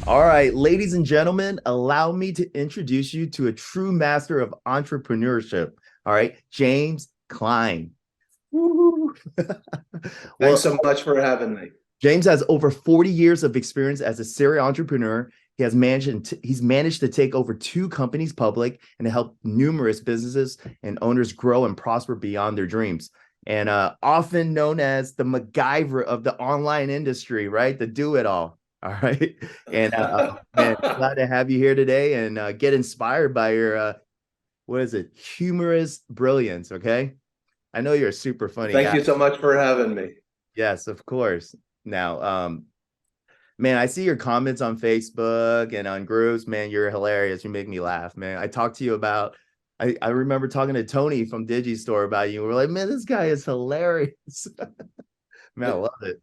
All right, ladies and gentlemen, allow me to introduce you to a true master of entrepreneurship. All right, James Klein. Woo. Thanks Well, so much for having me. James has over 40 years of experience as a serial entrepreneur. He's managed to take over two companies public and to help numerous businesses and owners grow and prosper beyond their dreams. And often known as the MacGyver of the online industry, right? The do it all. All right. And man, glad to have you here today and get inspired by your what is it? Humorous brilliance. Okay. I know you're a super funny Thank guy. you so much for having me. Yes, of course. Now, man, I see your comments on Facebook and on groups. Man, you're hilarious. You make me laugh, man. I talked to you about, I remember talking to Tony from Digistore about you. We're like, man, this guy is hilarious. Man, I love it.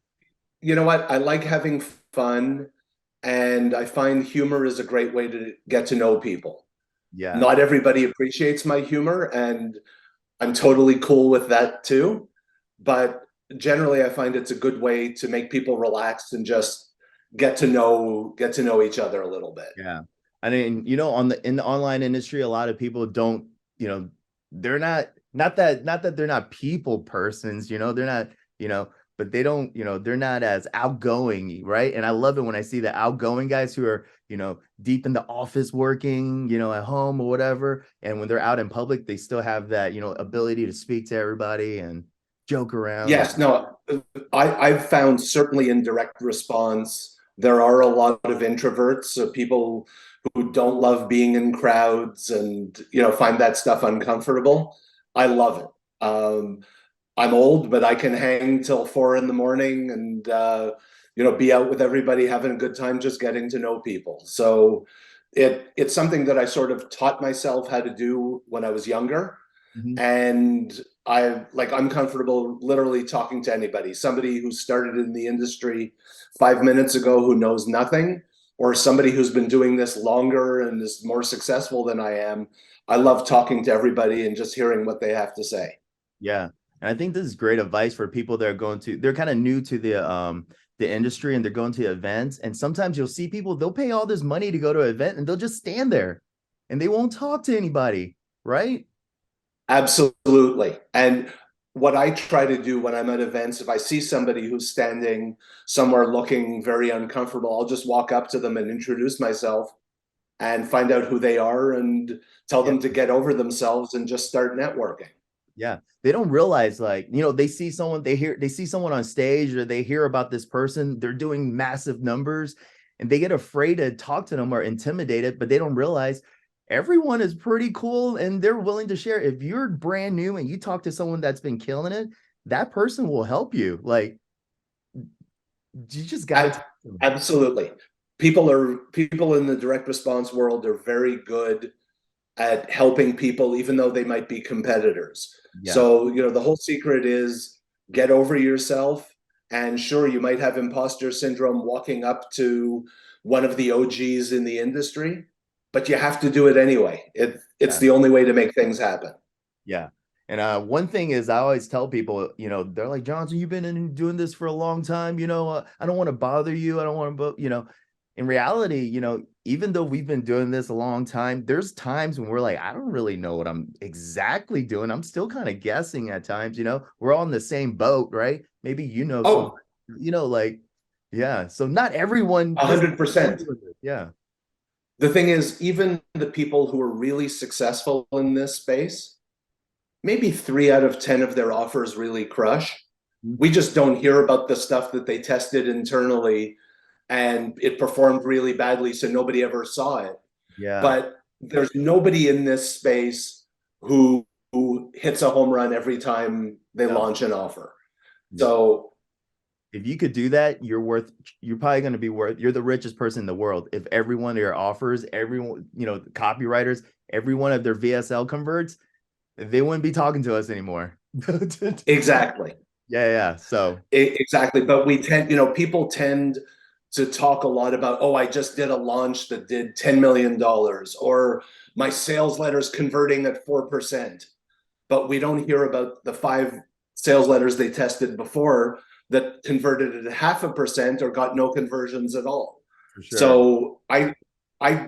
You know what? I like having fun, and I find humor is a great way to get to know people. Yeah. Not everybody appreciates my humor, and I'm totally cool with that too. But generally, I find it's a good way to make people relax and just get to know each other a little bit. Yeah. I mean, in the online industry, a lot of people don't, they're not that they're not people persons, they're not, but they don't, they're not as outgoing, right? And I love it when I see the outgoing guys who are, deep in the office working, at home or whatever. And when they're out in public, they still have that, ability to speak to everybody and joke around. And Yes, no, I've found certainly in direct response, there are a lot of introverts, so people who don't love being in crowds and find that stuff uncomfortable. I love it. I'm old, but I can hang till 4 in the morning and be out with everybody, having a good time, just getting to know people. So it's something that I sort of taught myself how to do when I was younger, Mhm. and I'm comfortable literally talking to anybody, somebody who started in the industry 5 minutes ago who knows nothing, or somebody who's been doing this longer and is more successful than I am. I love talking to everybody and just hearing what they have to say. Yeah. And I think this is great advice for people that are they're kind of new to the industry and they're going to events. And sometimes you'll see people, they'll pay all this money to go to an event and they'll just stand there and they won't talk to anybody, right? Absolutely. And what I try to do when I'm at events, if I see somebody who's standing somewhere looking very uncomfortable, I'll just walk up to them and introduce myself and find out who they are and tell Yeah. them to get over themselves and just start networking. Yeah. They don't realize like, they see someone on stage or they hear about this person, they're doing massive numbers and they get afraid to talk to them or intimidated, but they don't realize everyone is pretty cool and they're willing to share. If you're brand new and you talk to someone that's been killing it, that person will help you. Like you just got to talk to them. Absolutely. People in the direct response world are very good at helping people, even though they might be competitors. Yeah. So, the whole secret is get over yourself. And sure, you might have imposter syndrome walking up to one of the OGs in the industry, but you have to do it anyway. It's Yeah. the only way to make things happen. Yeah. And one thing is I always tell people, they're like, Johnson, you've been doing this for a long time. I don't want to bother you. I don't want to, in reality, even though we've been doing this a long time, there's times when we're like, I don't really know what I'm exactly doing. I'm still kind of guessing at times, we're all in the same boat, right? Maybe some, Oh, like, yeah. So not everyone doesn't. 100%. Yeah. The thing is, even the people who are really successful in this space, maybe 3 out of 10 of their offers really crush. We just don't hear about the stuff that they tested internally and it performed really badly, so nobody ever saw it. Yeah. But there's nobody in this space who hits a home run every time they No. launch an offer. No. So If you could do that, you're probably going to be you're the richest person in the world. If every one of your offers, everyone, copywriters, every one of their VSL converts, they wouldn't be talking to us anymore. exactly. Yeah, yeah. So, Exactly. But people tend to talk a lot about, oh, I just did a launch that did $10 million, or my sales letters converting at 4%. But we don't hear about the 5 sales letters they tested before that converted at 0.5% or got no conversions at all. For sure. So I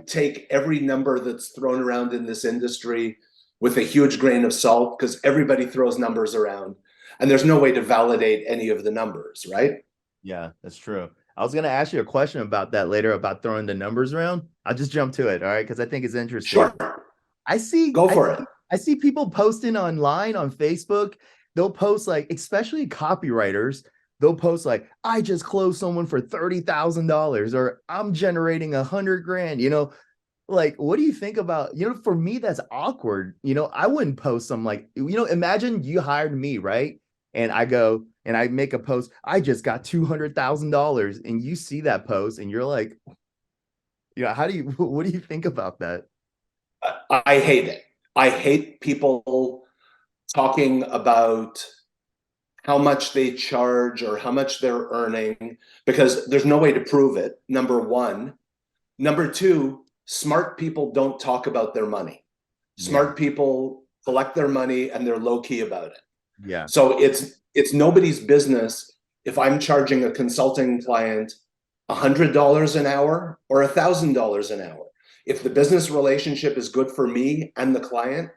take every number that's thrown around in this industry with a huge grain of salt, because everybody throws numbers around and there's no way to validate any of the numbers, right? Yeah, that's true. I was gonna ask you a question about that later about throwing the numbers around. I'll just jump to it, all right? Because I think it's interesting. Sure, I see, go I for it. see, I see people posting online on Facebook. They'll post like, especially copywriters, they'll post like, I just closed someone for $30,000 or I'm generating 100 grand, like, what do you think about, for me, that's awkward. I wouldn't post some like, imagine you hired me, right? And I go and I make a post, I just got $200,000 and you see that post and you're like, how do you, what do you think about that? I hate it. I hate people talking about how much they charge or how much they're earning, because there's no way to prove it, number one. Number two, smart people don't talk about their money. Yeah. Smart people collect their money and they're low key about it. Yeah. So it's nobody's business if I'm charging a consulting client $100 an hour or $1,000 an hour. If the business relationship is good for me and the client,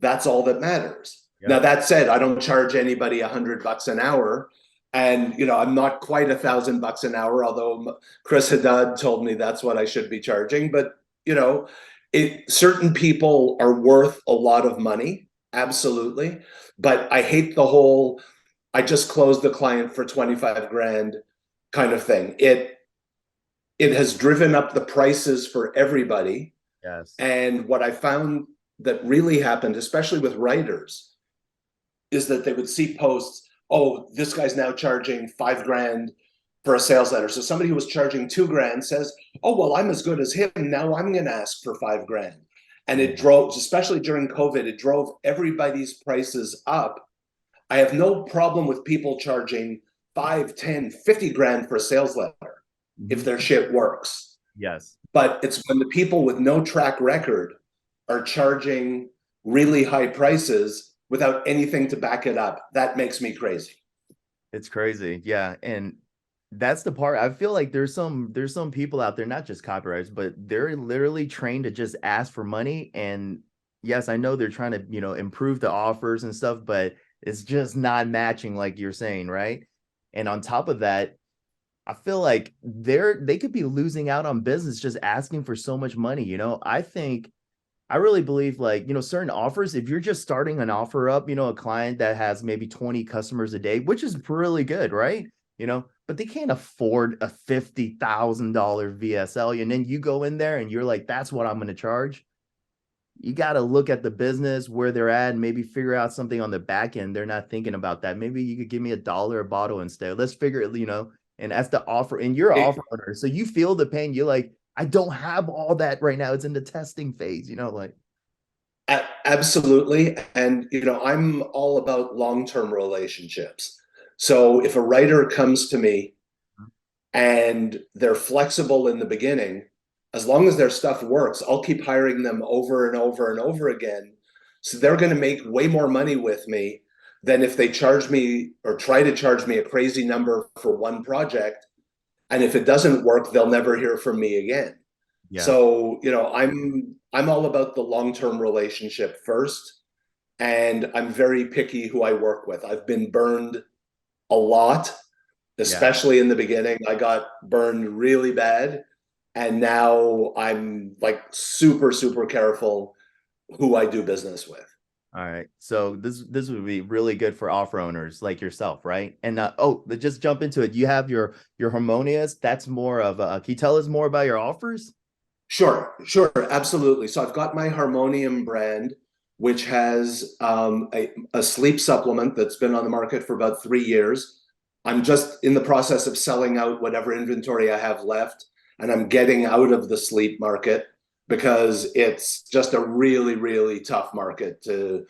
that's all that matters. Now, Yep. that said, I don't charge anybody $100 an hour. And, I'm not quite $1,000 an hour, although Chris Haddad told me that's what I should be charging. But, certain people are worth a lot of money. Absolutely. But I hate the whole, I just closed the client for 25 grand kind of thing. It has driven up the prices for everybody. Yes. And what I found that really happened, especially with writers, is that they would see posts, oh, this guy's now charging 5 grand for a sales letter. So somebody who was charging 2 grand says, oh, well, I'm as good as him. Now I'm going to ask for 5 grand. And it drove, especially during COVID, it drove everybody's prices up. I have no problem with people charging 5, 10, 50 grand for a sales letter if their shit works. Yes. But it's when the people with no track record are charging really high prices without anything to back it up, that makes me crazy. It's crazy. Yeah. And that's the part. I feel like there's some people out there, not just copywriters, but they're literally trained to just ask for money. And yes, I know they're trying to, improve the offers and stuff, but it's just not matching like you're saying, right? And on top of that, I feel like they could be losing out on business just asking for so much money. I really believe like, certain offers, if you're just starting an offer up, a client that has maybe 20 customers a day, which is really good, right? But they can't afford a $50,000 VSL. And then you go in there and you're like, that's what I'm going to charge. You got to look at the business where they're at and maybe figure out something on the back end. They're not thinking about that. Maybe you could give me $1 a bottle instead. Let's figure it, and that's the offer. And you're an offer owner. So you feel the pain. You're like, I don't have all that right now. It's in the testing phase, like. Absolutely. And, I'm all about long-term relationships. So if a writer comes to me and they're flexible in the beginning, as long as their stuff works, I'll keep hiring them over and over and over again. So they're going to make way more money with me than if they charge me or try to charge me a crazy number for one project. And if it doesn't work, they'll never hear from me again. Yeah. So, I'm all about the long-term relationship first, and I'm very picky who I work with. I've been burned a lot, Yeah. especially in the beginning. I got burned really bad, and now I'm like super, super careful who I do business with. All right. So this would be really good for offer owners like yourself, right? And just jump into it. You have your Harmonious. That's more of a, can you tell us more about your offers? Sure, absolutely. So I've got my Harmonium brand, which has a sleep supplement that's been on the market for about 3 years. I'm just in the process of selling out whatever inventory I have left, and I'm getting out of the sleep market because it's just a really, really tough market to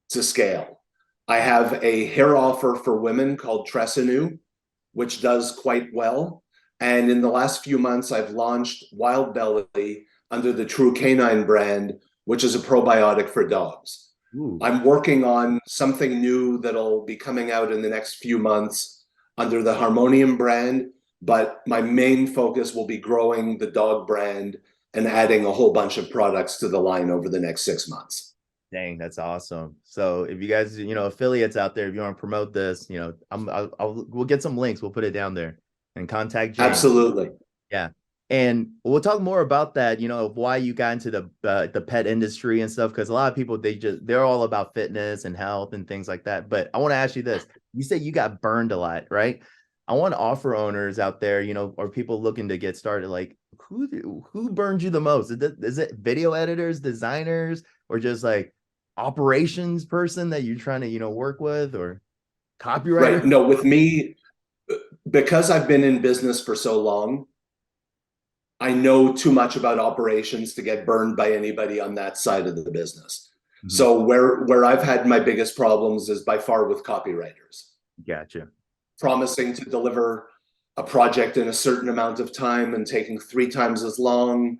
scale. I have a hair offer for women called Tresinu, which does quite well. And in the last few months, I've launched Wild Belly under the TrueCanine brand, which is a probiotic for dogs. Ooh. I'm working on something new that'll be coming out in the next few months under the Harmonium brand, but my main focus will be growing the dog brand and adding a whole bunch of products to the line over the next 6 months. Dang, that's awesome. So if you guys, affiliates out there, if you want to promote this, we'll get some links. We'll put it down there and contact James. Absolutely. Yeah. And we'll talk more about that, of why you got into the pet industry and stuff. Cause a lot of people, they're all about fitness and health and things like that. But I want to ask you this, you said you got burned a lot, right? I want to offer owners out there, or people looking to get started, like who burned you the most? Is it video editors, designers, or just like operations person that you're trying to, work with, or copywriter? Right. No, with me, because I've been in business for so long, I know too much about operations to get burned by anybody on that side of the business. Mm-hmm. So where I've had my biggest problems is by far with copywriters. Gotcha. Promising to deliver a project in a certain amount of time and taking 3 times as long,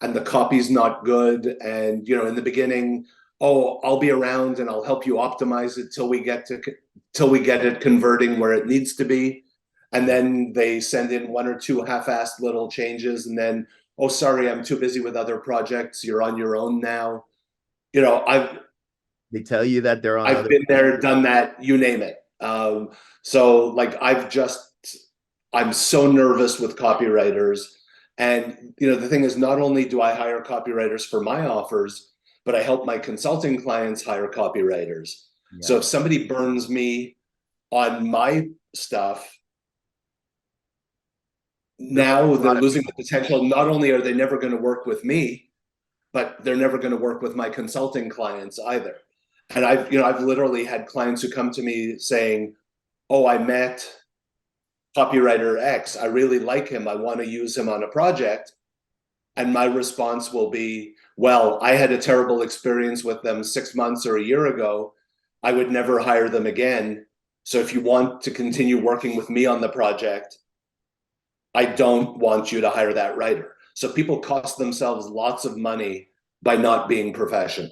and the copy's not good. And, in the beginning, oh, I'll be around and I'll help you optimize it till we get it converting where it needs to be. And then they send in 1 or 2 half-assed little changes, and then, oh, sorry, I'm too busy with other projects. You're on your own now. They tell you that they're on. I've been there, done that. You name it. So like I'm so nervous with copywriters. And, the thing is, not only do I hire copywriters for my offers, but I help my consulting clients hire copywriters. Yeah. So if somebody burns me on my stuff, now they're losing the potential. Not only are they never going to work with me, but they're never going to work with my consulting clients either. And I've literally had clients who come to me saying, oh, I met copywriter X. I really like him. I want to use him on a project. And my response will be, well, I had a terrible experience with them 6 months or a year ago. I would never hire them again. So if you want to continue working with me on the project, I don't want you to hire that writer. So people cost themselves lots of money by not being professional.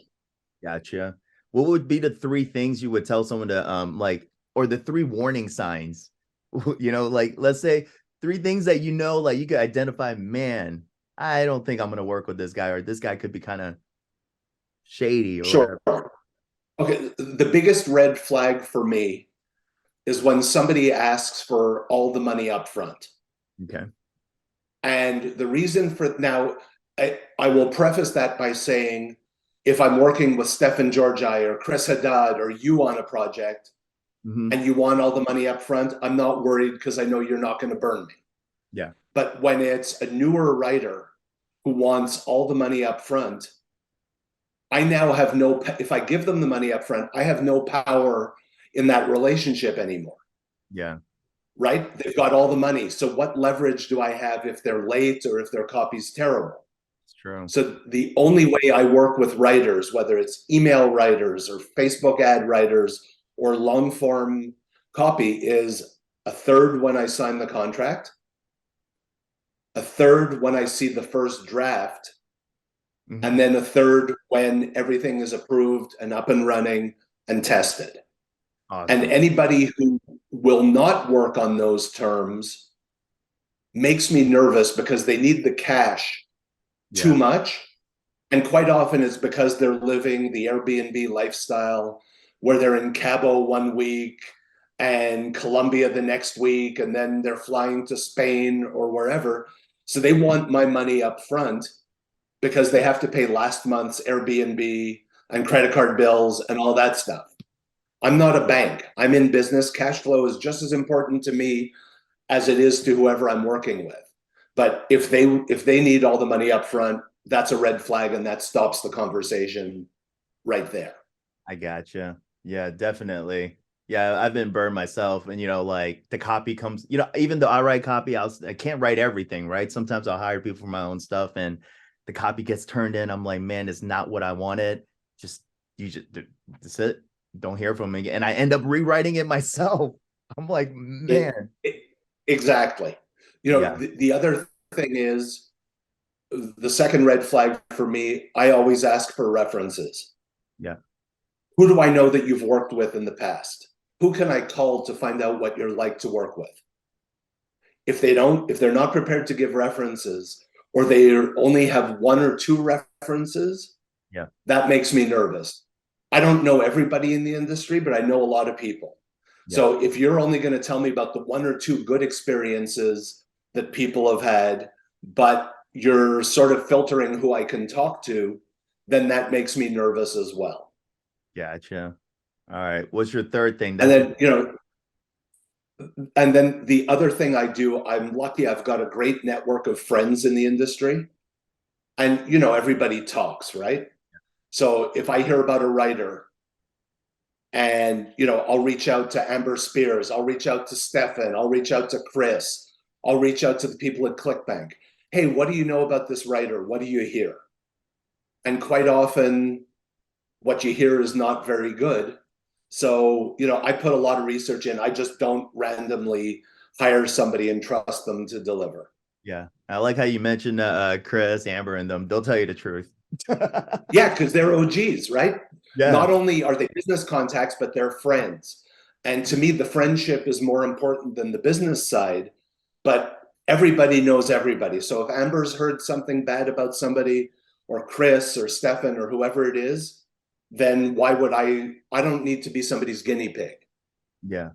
Gotcha. What would be the 3 things you would tell someone to or the 3 warning signs? Like, let's say 3 things that like you could identify, man, I don't think I'm going to work with this guy, or this guy could be kind of shady or sure. whatever. Okay, the biggest red flag for me is when somebody asks for all the money up front. Okay. And the reason for now, I will preface that by saying, if I'm working with Stefan Georgi or Chris Haddad or you on a project, mm-hmm. and you want all the money up front, I'm not worried because I know you're not going to burn me. Yeah. But when it's a newer writer who wants all the money up front, I now have if I give them the money up front, I have no power in that relationship anymore. Yeah. Right? They've got all the money. So what leverage do I have if they're late or if their copy's terrible? It's true. So the only way I work with writers, whether it's email writers or Facebook ad writers or long form copy, is a third when I sign the contract, a third when I see the first draft, mm-hmm. and then a third when everything is approved and up and running and tested. Awesome. And anybody who will not work on those terms makes me nervous because they need the cash too much. And quite often it's because they're living the Airbnb lifestyle where they're in Cabo 1 week and Colombia the next week, and then they're flying to Spain or wherever. So they want my money up front because they have to pay last month's Airbnb and credit card bills and all that stuff. I'm not a bank. I'm in business. Cash flow is just as important to me as it is to whoever I'm working with. But if they need all the money up front, that's a red flag, and that stops the conversation right there. I gotcha. Yeah, definitely. Yeah, I've been burned myself, and like the copy comes, even though I write copy, I can't write everything, right? Sometimes I'll hire people for my own stuff, and the copy gets turned in. I'm like, man, it's not what I wanted. That's it. Don't hear from me again. And I end up rewriting it myself. I'm like, man. Exactly. The other thing is, the second red flag for me, I always ask for references. Yeah. Who do I know that you've worked with in the past? Who can I call to find out what you're like to work with? if they're not prepared to give references, or they only have one or two references, Yeah. that makes me nervous. I don't know everybody in the industry, but I know a lot of people. Yeah. So if you're only going to tell me about the one or two good experiences that people have had, but you're sort of filtering who I can talk to, then that makes me nervous as well. Gotcha. All right. What's your third thing? And That's then, and then the other thing I do, I'm lucky I've got a great network of friends in the industry. And, everybody talks, right? So if I hear about a writer, and, I'll reach out to Amber Spears, I'll reach out to Stefan, I'll reach out to Chris, I'll reach out to the people at ClickBank. Hey, what do you know about this writer? What do you hear? And quite often, what you hear is not very good. So, I put a lot of research in. I just don't randomly hire somebody and trust them to deliver. yeah. I like how you mentioned Chris, Amber, and them. They'll tell you the truth. Yeah, because they're OGs, right? Yeah. Not only are they business contacts, but they're friends. And to me, the friendship is more important than the business side. But everybody knows everybody. So if Amber's heard something bad about somebody, or Chris or Stefan or whoever it is, then why would I don't need to be somebody's guinea pig. Yeah.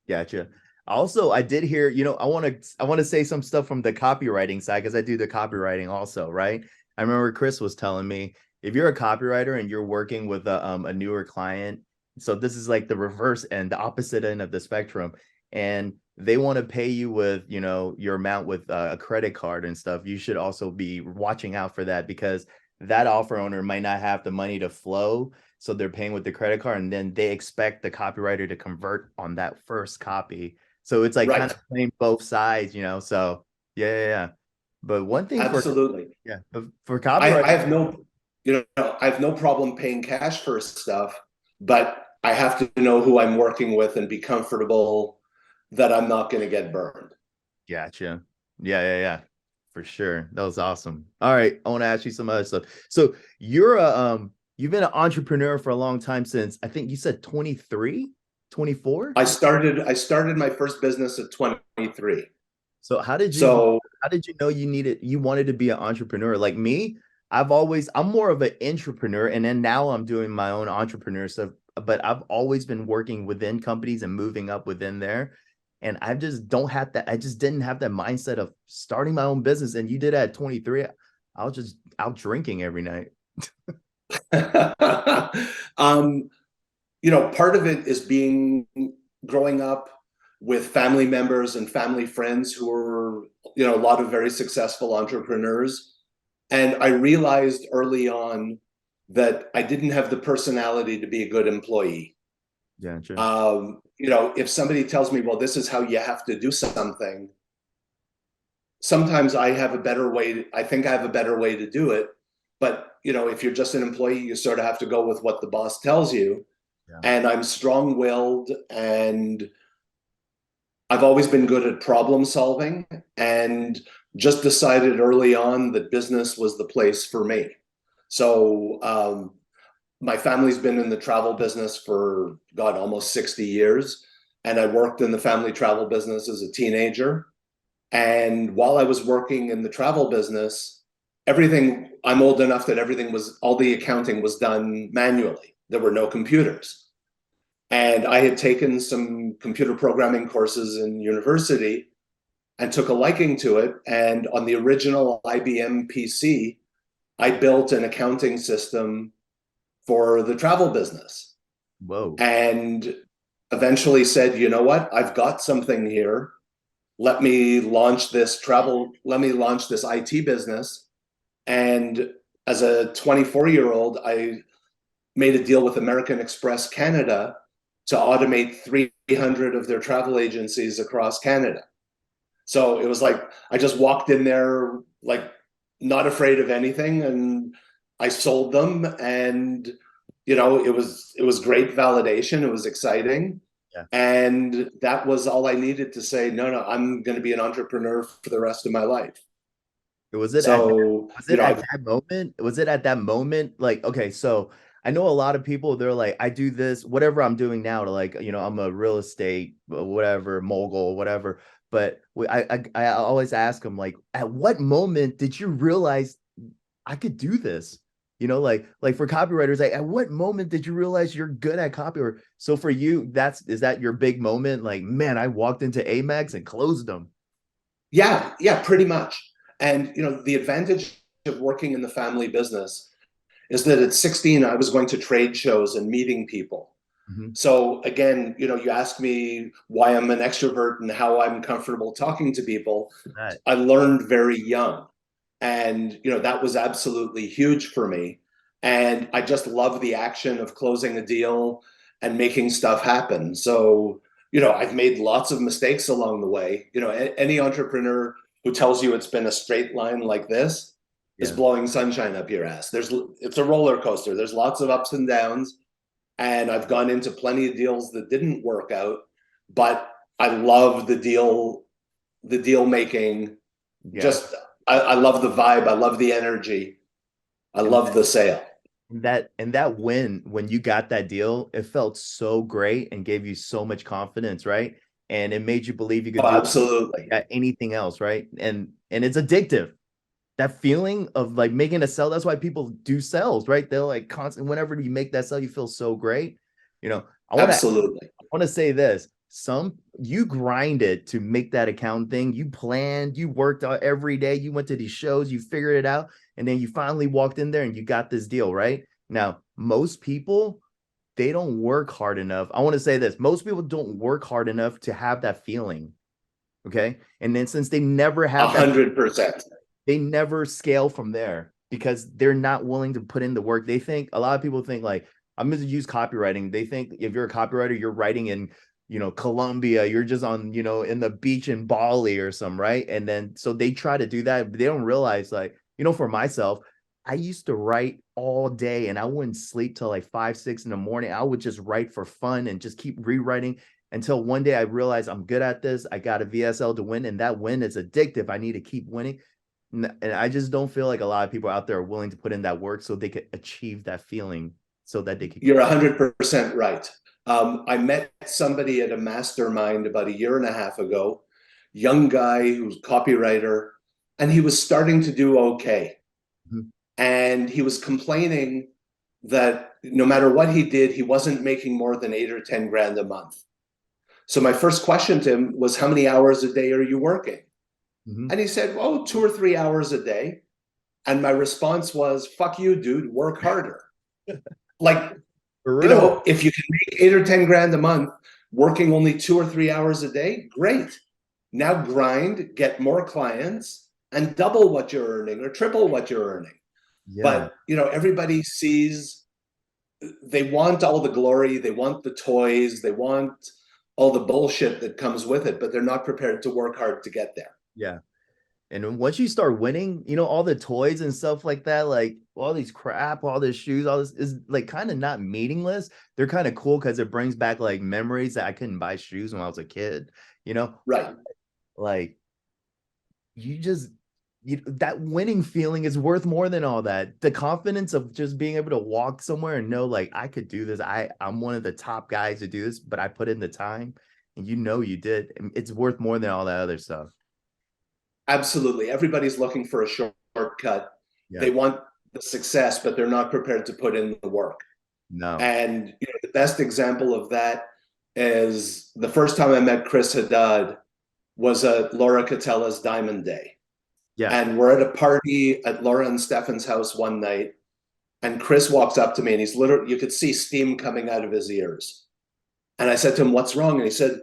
Gotcha. Also, I did hear, I want to say some stuff from the copywriting side because I do the copywriting also, right? I remember Chris was telling me if you're a copywriter and you're working with a newer client, so this is like the reverse end, the opposite end of the spectrum, and they want to pay you with, your amount with a credit card and stuff, you should also be watching out for that because that offer owner might not have the money to flow. So they're paying with the credit card and then they expect the copywriter to convert on that first copy. So it's like kind Right. of playing both sides, So yeah. But one thing Absolutely. for I copywriting, have no, I have no problem paying cash for stuff, but I have to know who I'm working with and be comfortable that I'm not going to get burned. gotcha. Yeah. For sure. That was awesome. All right. I want to ask you some other stuff. So you've been an entrepreneur for a long time since I think you said 23, 24. I started my first business at 23. So So how did you know you wanted to be an entrepreneur? Like me, I'm more of an entrepreneur and then now I'm doing my own entrepreneur stuff, but I've always been working within companies and moving up within there. And I just didn't have that mindset of starting my own business. And you did that at 23. I was just out drinking every night. um, part of it is growing up with family members and family friends who are, a lot of very successful entrepreneurs. And I realized early on that I didn't have the personality to be a good employee. Yeah, sure. If somebody tells me, well, this is how you have to do something, sometimes I think I have a better way to do it. But, if you're just an employee, you sort of have to go with what the boss tells you. Yeah. And I'm strong-willed and I've always been good at problem solving and just decided early on that business was the place for me. So my family's been in the travel business for, God, almost 60 years. And I worked in the family travel business as a teenager. And while I was working in the travel business, I'm old enough that all the accounting was done manually. There were no computers. And I had taken some computer programming courses in university and took a liking to it. And on the original IBM PC, I built an accounting system for the travel business Whoa. and eventually said, you know what, I've got something here. Let me launch this IT business. And as a 24-year-old, I made a deal with American Express Canada to automate 300 of their travel agencies across Canada. So it was like I just walked in there like not afraid of anything, and I sold them, and it was great validation. It was exciting, Yeah. and that was all I needed to say. No, I'm going to be an entrepreneur for the rest of my life. Was it at So was it at that moment? Was it at that moment? Like, okay, so I know a lot of people, they're like, I do this, whatever I'm doing now to like, I'm a real estate, whatever, mogul, whatever. But I always ask them, like, at what moment did you realize I could do this? You know, like for copywriters, like, at what moment did you realize you're good at copy? Or so for you, is that your big moment? Like, man, I walked into Amex and closed them. Yeah, yeah, pretty much. And the advantage of working in the family business is that at 16, I was going to trade shows and meeting people. Mhm. So again, you ask me why I'm an extrovert and how I'm comfortable talking to people. That, I learned very young. And that was absolutely huge for me. And I just love the action of closing a deal and making stuff happen. So, I've made lots of mistakes along the way. Any entrepreneur who tells you it's been a straight line like this is yeah. blowing sunshine up your ass. It's a roller coaster. There's lots of ups and downs, and I've gone into plenty of deals that didn't work out, but I love the deal making. Yeah. Just I love the vibe. I love the energy. I And love the sale. that win, when you got that deal, it felt so great and gave you so much confidence, right? And it made you believe you could Oh, do absolutely. anything else, right? And it's addictive. That feeling of like making a sell, that's why people do sales, right? They're like constant, whenever you make that sell, you feel so great. You know, Absolutely. I want to say this. You grinded to make that account thing. You planned, you worked out every day, you went to these shows, you figured it out, and then you finally walked in there and you got this deal, right? Now, most people, they don't work hard enough. I want to say this. Most people don't work hard enough to have that feeling. Okay. And then since they never A have that, 100%. they never scale from there because they're not willing to put in the work. They think, a lot of people think, like, I'm going to use copywriting. They think if you're a copywriter, you're writing in, Colombia, you're just on, in the beach in Bali or some, right? And then so they try to do that, but they don't realize, like, for myself, I used to write all day and I wouldn't sleep till like 5, 6 in the morning. I would just write for fun and just keep rewriting until one day I realized I'm good at this. I got a VSL to win, and that win is addictive. I need to keep winning. And I just don't feel like a lot of people out there are willing to put in that work so they could achieve that feeling so that they could. You're 100% right. I met somebody at a mastermind about a year and a half ago, young guy who's a copywriter, and he was starting to do okay. Mhm. And he was complaining that no matter what he did, he wasn't making more than 8 or 10 grand a month. So my first question to him was, how many hours a day are you working? Mhm. And he said, well, 2 or 3 hours a day. And my response was, fuck you, dude, work harder. Like, For real. if you can make 8 or 10 grand a month working only 2 or 3 hours a day, great. Now grind, get more clients, and double what you're earning or triple what you're earning. Yeah. But everybody sees, they want all the glory, they want the toys, they want all the bullshit that comes with it, but they're not prepared to work hard to get there. Yeah. And then once you start winning, all the toys and stuff like that, like all these crap, all this shoes, all this is like kind of not meaningless. They're kind of cool because it brings back like memories that I couldn't buy shoes when I was a kid, you know, Right. like you just that winning feeling is worth more than all that. The confidence of just being able to walk somewhere and know, like, I could do this. I'm one of the top guys to do this, but I put in the time and you did. It's worth more than all that other stuff. Absolutely. Everybody's looking for a shortcut. Yeah. They want the success, but they're not prepared to put in the work. No. And the best example of that is the first time I met Chris Haddad was at Laura Catella's Diamond Day. Yeah. And we're at a party at Laura and Stefan's house one night. And Chris walks up to me and he's literally, you could see steam coming out of his ears. And I said to him, what's wrong? And he said,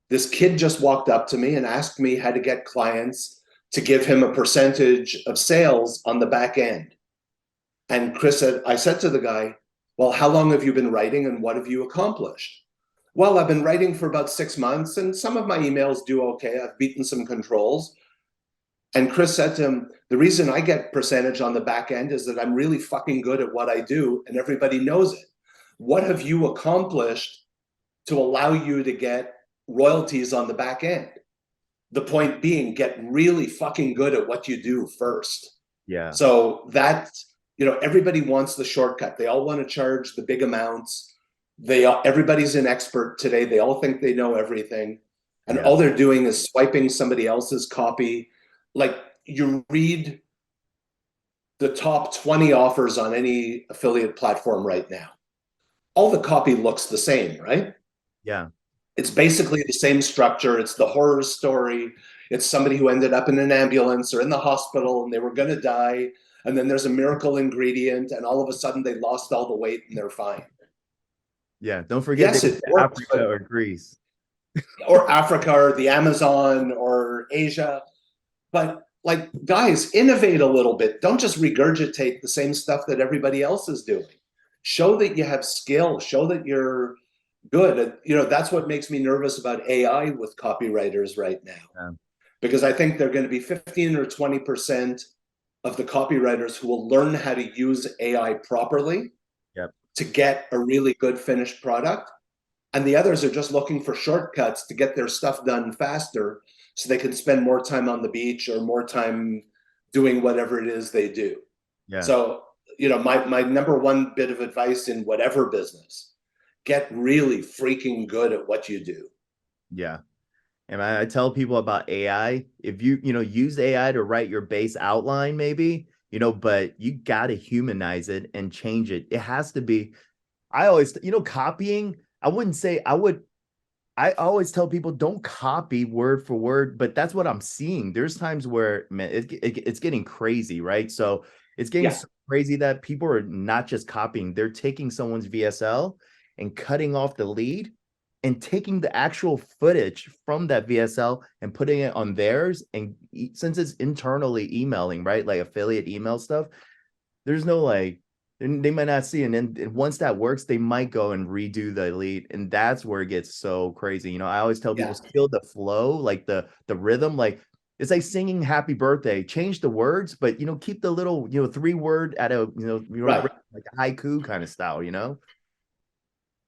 this kid just walked up to me and asked me how to get clients to give him a percentage of sales on the back end. And Chris said, I said to the guy, well, how long have you been writing and what have you accomplished? Well, I've been writing for about 6 months and some of my emails do okay. I've beaten some controls. And Chris said to him, the reason I get percentage on the back end is that I'm really fucking good at what I do and everybody knows it. What have you accomplished to allow you to get royalties on the back end? The point being, get really fucking good at what you do first. Yeah. So that's, everybody wants the shortcut. They all want to charge the big amounts. Everybody's an expert today. They all think they know everything. And Yeah. all they're doing is swiping somebody else's copy. Like, you read the top 20 offers on any affiliate platform right now, all the copy looks the same, right? Yeah. It's basically the same structure. It's the horror story. It's somebody who ended up in an ambulance or in the hospital and they were going to die. And then there's a miracle ingredient, and all of a sudden they lost all the weight and they're fine. Yeah. Don't forget they Yes, went it to works, Africa but or Greece. or Africa or the Amazon or Asia. But like, guys, innovate a little bit. Don't just regurgitate the same stuff that everybody else is doing. Show that you have skill. Show that you're good. You know, that's what makes me nervous about AI with copywriters right now, Yeah. because I think they're going to be 15 or 20% of the copywriters who will learn how to use AI properly Yep. to get a really good finished product. And the others are just looking for shortcuts to get their stuff done faster so they can spend more time on the beach or more time doing whatever it is they do. Yeah. So, you know, my number one bit of advice in whatever business, get really freaking good at what you do. Yeah. And I tell people about AI. If you use AI to write your base outline, maybe, but you got to humanize it and change it. It has to be, I always, copying, I wouldn't say I always tell people don't copy word for word, but that's what I'm seeing. There's times where, man, it's getting crazy, right? So it's getting Yeah, so crazy that people are not just copying, they're taking someone's VSL and cutting off the lead and taking the actual footage from that VSL and putting it on theirs. And since it's internally emailing, right? Like affiliate email stuff, there's no like they might not see, and then once that works they might go and redo the lead, and that's where it gets so crazy. I always tell people yeah, steal the flow, like the rhythm, like it's like singing happy birthday, change the words, but keep the little 3 word at a right, like a haiku kind of style.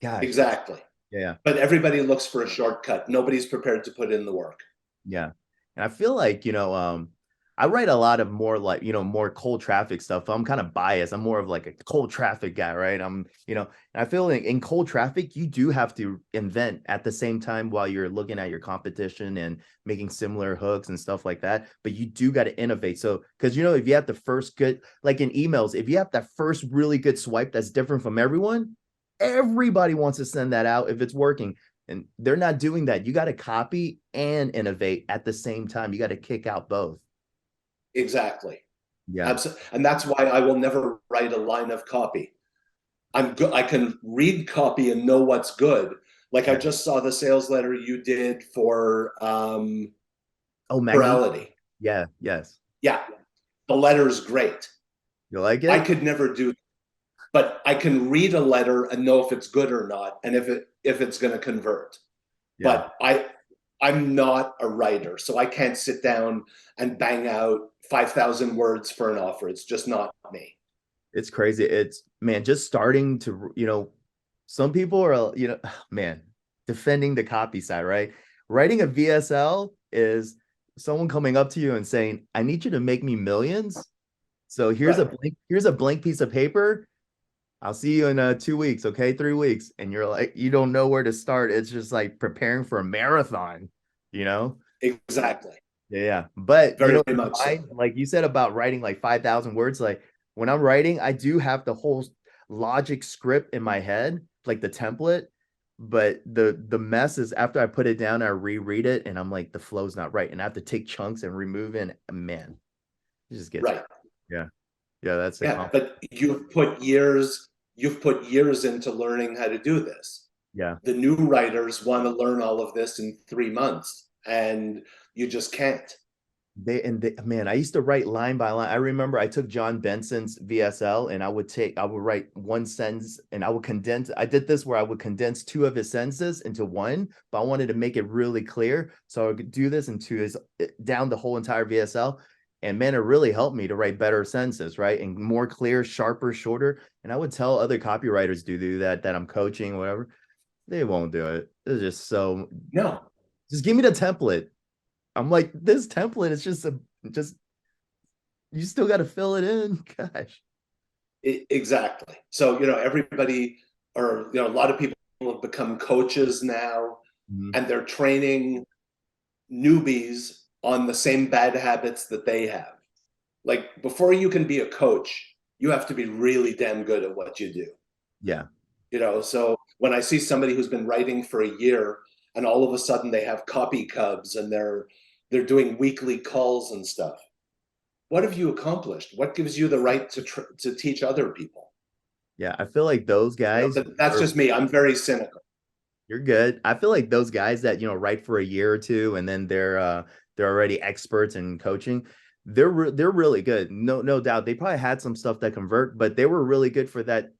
Gosh. exactly. Yeah. But everybody looks for a shortcut. Nobody's prepared to put in the work. Yeah. And I feel like, I write a lot of more like, more cold traffic stuff. I'm kind of biased. I'm more of like a cold traffic guy, right? And I feel like in cold traffic, you do have to invent at the same time while you're looking at your competition and making similar hooks and stuff like that. But you do got to innovate. So, because, if you have the first good, like in emails, if you have that first really good swipe that's different from everyone, everybody wants to send that out if it's working. And they're not doing that. You got to copy and innovate at the same time. You got to kick out both. Exactly. Yeah. And that's why I will never write a line of copy. I'm good. I can read copy and know what's good. Like, I Yeah. just saw the sales letter you did for Oh, magnesium. Plurality. Yeah. Yes. Yeah, the letter's great. You like I it? could never do that, but I can read a letter and know if it's good or not, and if it's going to convert. Yeah. But I'm not a writer, so I can't sit down and bang out 5,000 words for an offer. It's just not me. It's crazy. It's, man, just starting to, some people are, man, defending the copy side, right? Writing a VSL is someone coming up to you and saying, I need you to make me millions. So Right. here's a blank piece of paper. I'll see you in 2 weeks, okay? 3 weeks. And you're like, you don't know where to start. It's just like preparing for a marathon, you know? Exactly. Yeah, yeah. But Very much so. like you said about writing like 5,000 words, like when I'm writing, I do have the whole logic script in my head, like the template. But the mess is after I put it down, I reread it and I'm like, the flow's not right. And I have to take chunks and remove it. And man, it just gets, Right. yeah. Yeah, that's a Yeah, comp. but you've put years into learning how to do this. Yeah. The new writers want to learn all of this in 3 months, and you just can't. Man, I used to write line by line. I remember I took John Benson's VSL and I would write one sentence and I would condense. I did this where I would condense two of his sentences into one, but I wanted to make it really clear. So I would do this into his down the whole entire VSL. And man, it really helped me to write better sentences, right? And more clear, sharper, shorter. And I would tell other copywriters to do that I'm coaching, whatever. They won't do it. It's just so No, just give me the template. I'm like, this template is just you still got to fill it in. Gosh. exactly. So, everybody, or a lot of people have become coaches now, Mhm. and they're training newbies on the same bad habits that they have. Like before you can be a coach, you have to be really damn good at what you do. Yeah. So when I see somebody who's been writing for a year and all of a sudden they have copy cubs and they're doing weekly calls and stuff, what have you accomplished? What gives you the right to teach other people? Yeah. I feel like those guys That's are, just me. I'm very cynical. you're good. I feel like those guys that, write for a year or two and then they're already experts in coaching. They're really good. No doubt. They probably had some stuff that convert, but they were really good for that.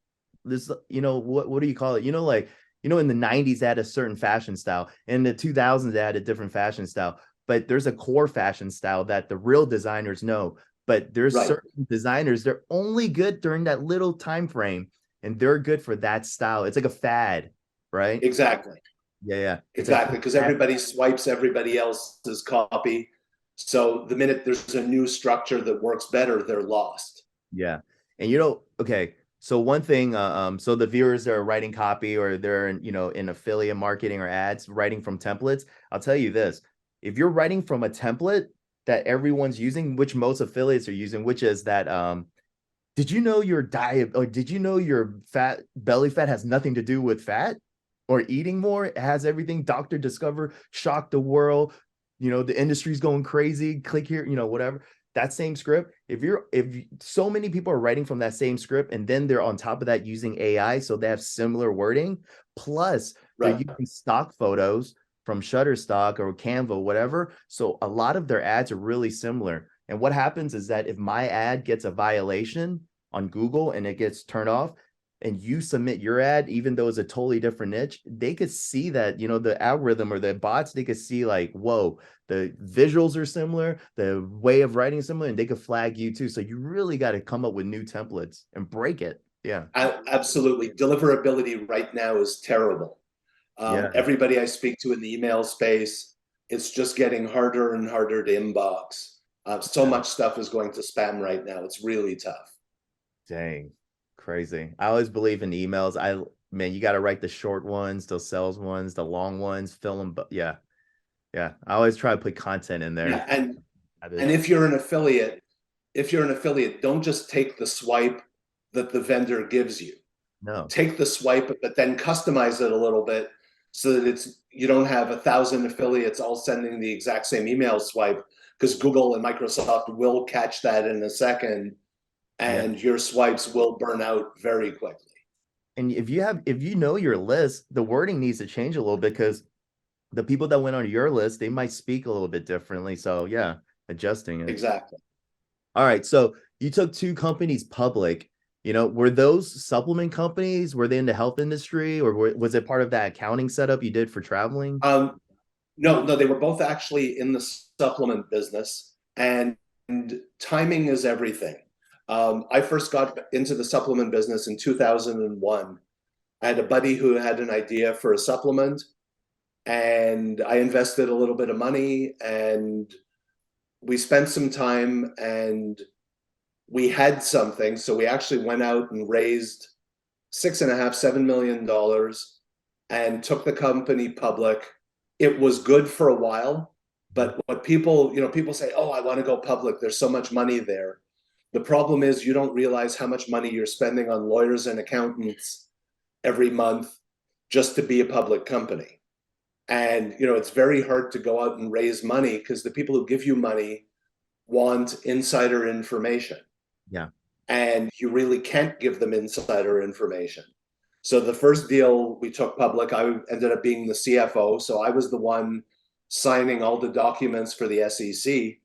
This, what do you call it? Like, in the 90s they had a certain fashion style. In the 2000s they had a different fashion style. But there's a core fashion style that the real designers know. But there's Right. certain designers, they're only good during that little time frame, and they're good for that style. It's like a fad, right? Exactly. Yeah. It's a Exactly. Because everybody swipes everybody else's copy. So the minute there's a new structure that works better, they're lost. Yeah. And okay. So one thing, so the viewers that are writing copy or they're in affiliate marketing or ads, writing from templates, I'll tell you this. If you're writing from a template that everyone's using, which most affiliates are using, which is that did you know your diet or did you know your belly fat has nothing to do with fat or eating more? It has everything. Dr. Discover shocked the world. The industry's going crazy. Click here, whatever. That same script. If so many people are writing from that same script and then they're on top of that using AI, so they have similar wording, plus they're Right. using stock photos from Shutterstock or Canva, whatever. So a lot of their ads are really similar. And what happens is that if my ad gets a violation on Google and it gets turned off, and you submit your ad, even though it's a totally different niche, they could see that, the algorithm or the bots, they could see like, whoa, the visuals are similar, the way of writing is similar, and they could flag you too. So you really got to come up with new templates and break it. Yeah. Absolutely. Deliverability right now is terrible. Yeah. Everybody I speak to in the email space, it's just getting harder and harder to inbox. So Yeah. much stuff is going to spam right now. It's really tough. Dang. Crazy. I always believe in emails. Man, you got to write the short ones, the sales ones, the long ones, fill them. But yeah. Yeah. I always try to put content in there. Yeah, and if you're an affiliate, don't just take the swipe that the vendor gives you. No. Take the swipe, but then customize it a little bit so that you don't have 1,000 affiliates all sending the exact same email swipe, because Google and Microsoft will catch that in a second, Yeah. and your swipes will burn out very quickly. And if you know your list, the wording needs to change a little bit because the people that went on your list, they might speak a little bit differently. So yeah, adjusting it. Exactly. All right. So you took two companies public. Were those supplement companies? Were they in the health industry, or was it part of that accounting setup you did for traveling? No, they were both actually in the supplement business, and timing is everything. I first got into the supplement business in 2001. I had a buddy who had an idea for a supplement, and I invested a little bit of money, and we spent some time, and we had something. So we actually went out and raised 6.5, $7 million and took the company public. It was good for a while, but what people say, oh, I want to go public. There's so much money there. The problem is you don't realize how much money you're spending on lawyers and accountants every month just to be a public company. And it's very hard to go out and raise money because the people who give you money want insider information, Yeah. and you really can't give them insider information. So the first deal we took public, I ended up being the CFO. So I was the one signing all the documents for the SEC.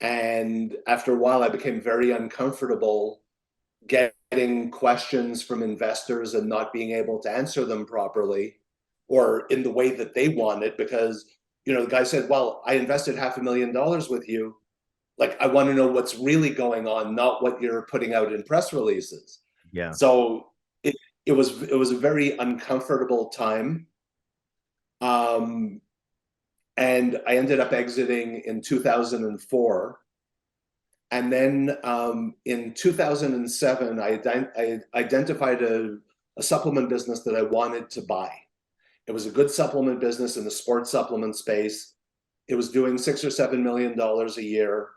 And after a while, I became very uncomfortable getting questions from investors and not being able to answer them properly or in the way that they wanted, because the guy said, well, I invested $500,000 with you. Like, I want to know what's really going on, not what you're putting out in press releases. Yeah. So it was a very uncomfortable time. Um, and I ended up exiting in 2004. And then in 2007, I identified a supplement business that I wanted to buy. It was a good supplement business in the sports supplement space. It was doing $6 or $7 million a year.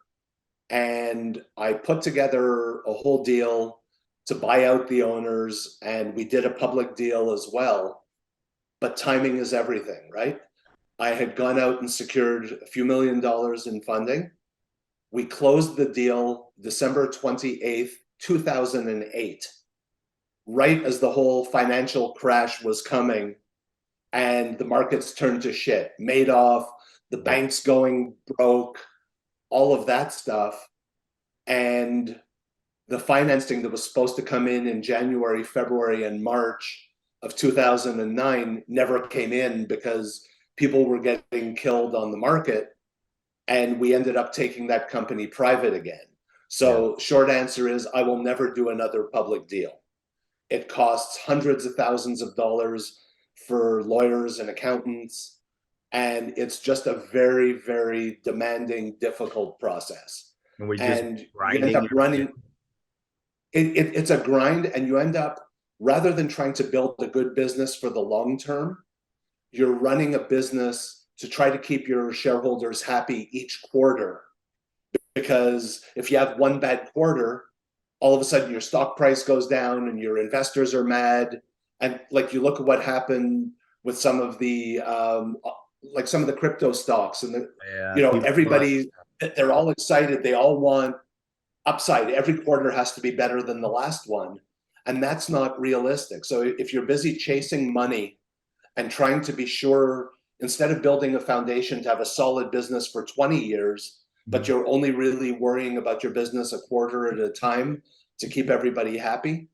And I put together a whole deal to buy out the owners, and we did a public deal as well. But timing is everything, right? I had gone out and secured a few $1 million in funding. We closed the deal December 28th, 2008, right as the whole financial crash was coming and the markets turned to shit. Madoff, the banks going broke, all of that stuff. And the financing that was supposed to come in January, February, and March of 2009 never came in because people were getting killed on the market. And we ended up taking that company private again. So short answer is I will never do another public deal. It costs hundreds of thousands of dollars for lawyers and accountants. And it's just a very, very demanding, difficult process. And we're just And you end grinding up running, it's a grind, and you end up, rather than trying to build a good business for the long term, you're running a business to try to keep your shareholders happy each quarter. Because if you have one bad quarter, all of a sudden your stock price goes down and your investors are mad. And like, you look at what happened with some of the like some of the crypto stocks, and everybody, they're all excited, they all want upside. Every quarter has to be better than the last one, and that's not realistic. So if you're busy chasing money and trying to be sure, instead of building a foundation to have a solid business for 20 years, but you're only really worrying about your business a quarter at a time to keep everybody happy,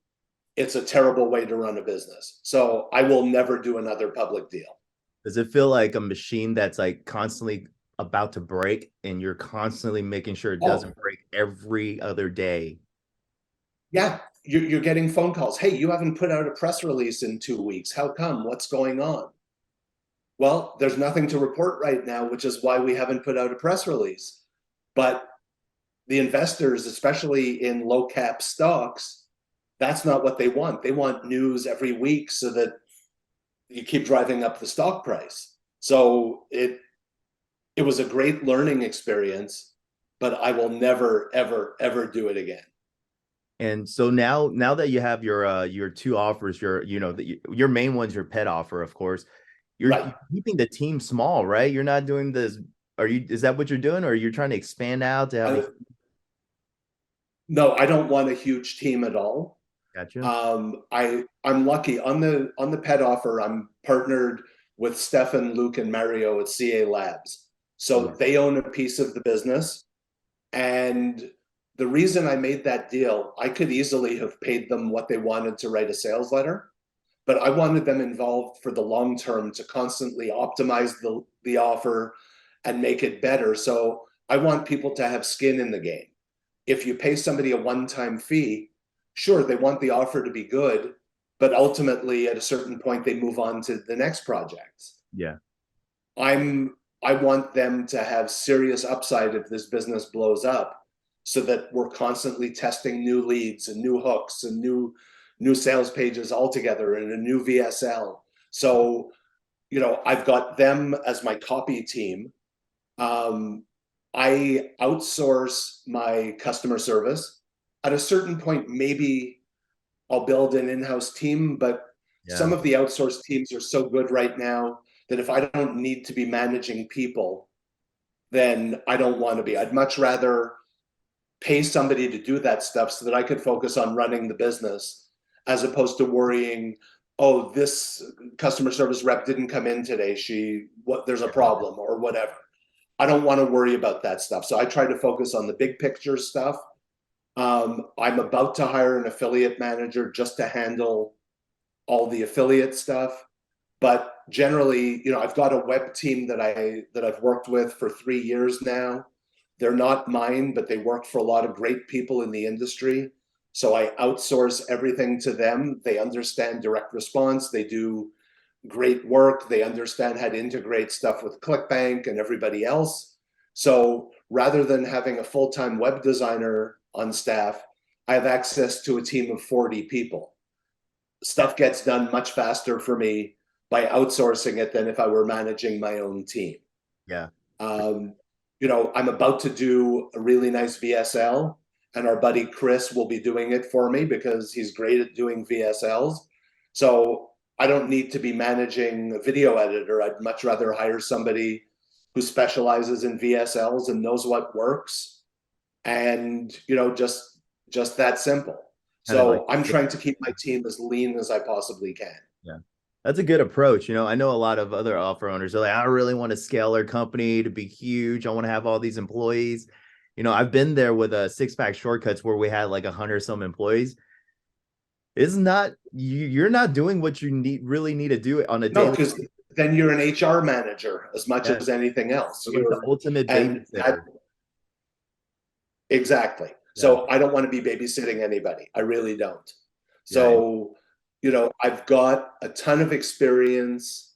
it's a terrible way to run a business. So I will never do another public deal. Does it feel like a machine that's like constantly about to break and you're constantly making sure it doesn't break every other day? Yeah, you're getting phone calls. Hey, you haven't put out a press release in 2 weeks. How come? What's going on? Well, there's nothing to report right now, which is why we haven't put out a press release. But the investors, especially in low cap stocks, that's not what they want. They want news every week so that you keep driving up the stock price. So it was a great learning experience, but I will never, ever, ever do it again. And so now that you have your two offers, your main one's your pet offer, of course. You're keeping the team small, right? You're not doing this. Is that what you're doing, or you're trying to expand out to have No, I don't want a huge team at all. Gotcha. I'm lucky on the pet offer. I'm partnered with Stefan, Luke, and Mario at CA Labs. So they own a piece of the business. And the reason I made that deal, I could easily have paid them what they wanted to write a sales letter, but I wanted them involved for the long term to constantly optimize the offer and make it better. So I want people to have skin in the game. If you pay somebody a one-time fee, sure, they want the offer to be good, but ultimately at a certain point they move on to the next project. Yeah. I want them to have serious upside if this business blows up, so that we're constantly testing new leads and new hooks and new sales pages altogether and a new VSL. So, I've got them as my copy team. I outsource my customer service. At a certain point, maybe I'll build an in-house team, but some of the outsourced teams are so good right now that if I don't need to be managing people, then I don't want to be. I'd much rather pay somebody to do that stuff so that I could focus on running the business, as opposed to worrying, oh, this customer service rep didn't come in today. There's a problem or whatever. I don't want to worry about that stuff. So I try to focus on the big picture stuff. I'm about to hire an affiliate manager just to handle all the affiliate stuff. But generally, I've got a web team that I've worked with for 3 years now. They're not mine, but they work for a lot of great people in the industry. So I outsource everything to them. They understand direct response. They do great work. They understand how to integrate stuff with ClickBank and everybody else. So rather than having a full-time web designer on staff, I have access to a team of 40 people. Stuff gets done much faster for me by outsourcing it than if I were managing my own team. Yeah. Um, I'm about to do a really nice VSL, and our buddy Chris will be doing it for me because he's great at doing VSLs. So I don't need to be managing a video editor. I'd much rather hire somebody who specializes in VSLs and knows what works, and just that simple. Kind of like, So I'm trying to keep my team as lean as I possibly can. yeah, that's a good approach. I know a lot of other offer owners are like, I really want to scale their company to be huge. I want to have all these employees. I've been there with a Six Pack Shortcuts where we had like 100 some employees. It's not you're not doing what you really need to do on a No, daily. because then you're an HR manager as much Yeah, as anything else. you're like the ultimate And that, babysitter. exactly. Yeah, So I don't want to be babysitting anybody. I really don't. yeah. So, I've got a ton of experience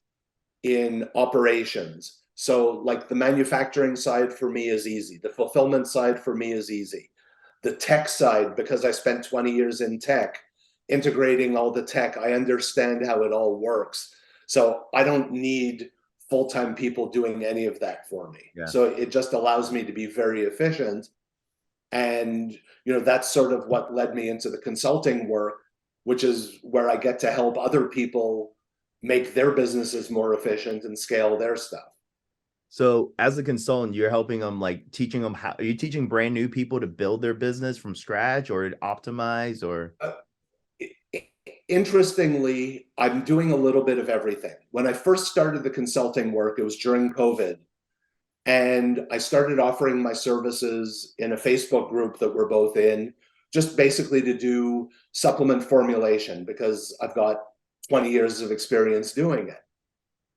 in operations. So, like the manufacturing side for me is easy. The fulfillment side for me is easy. The tech side, because I spent 20 years in tech, integrating all the tech, I understand how it all works. So I don't need full-time people doing any of that for me. Yeah. So it just allows me to be very efficient. And, that's sort of what led me into the consulting work, which is where I get to help other people make their businesses more efficient and scale their stuff. So as a consultant, you're helping them, like teaching them how, are you teaching brand new people to build their business from scratch or optimize or? Interestingly, I'm doing a little bit of everything. When I first started the consulting work, it was during COVID. And I started offering my services in a Facebook group that we're both in, just basically to do supplement formulation because I've got 20 years of experience doing it.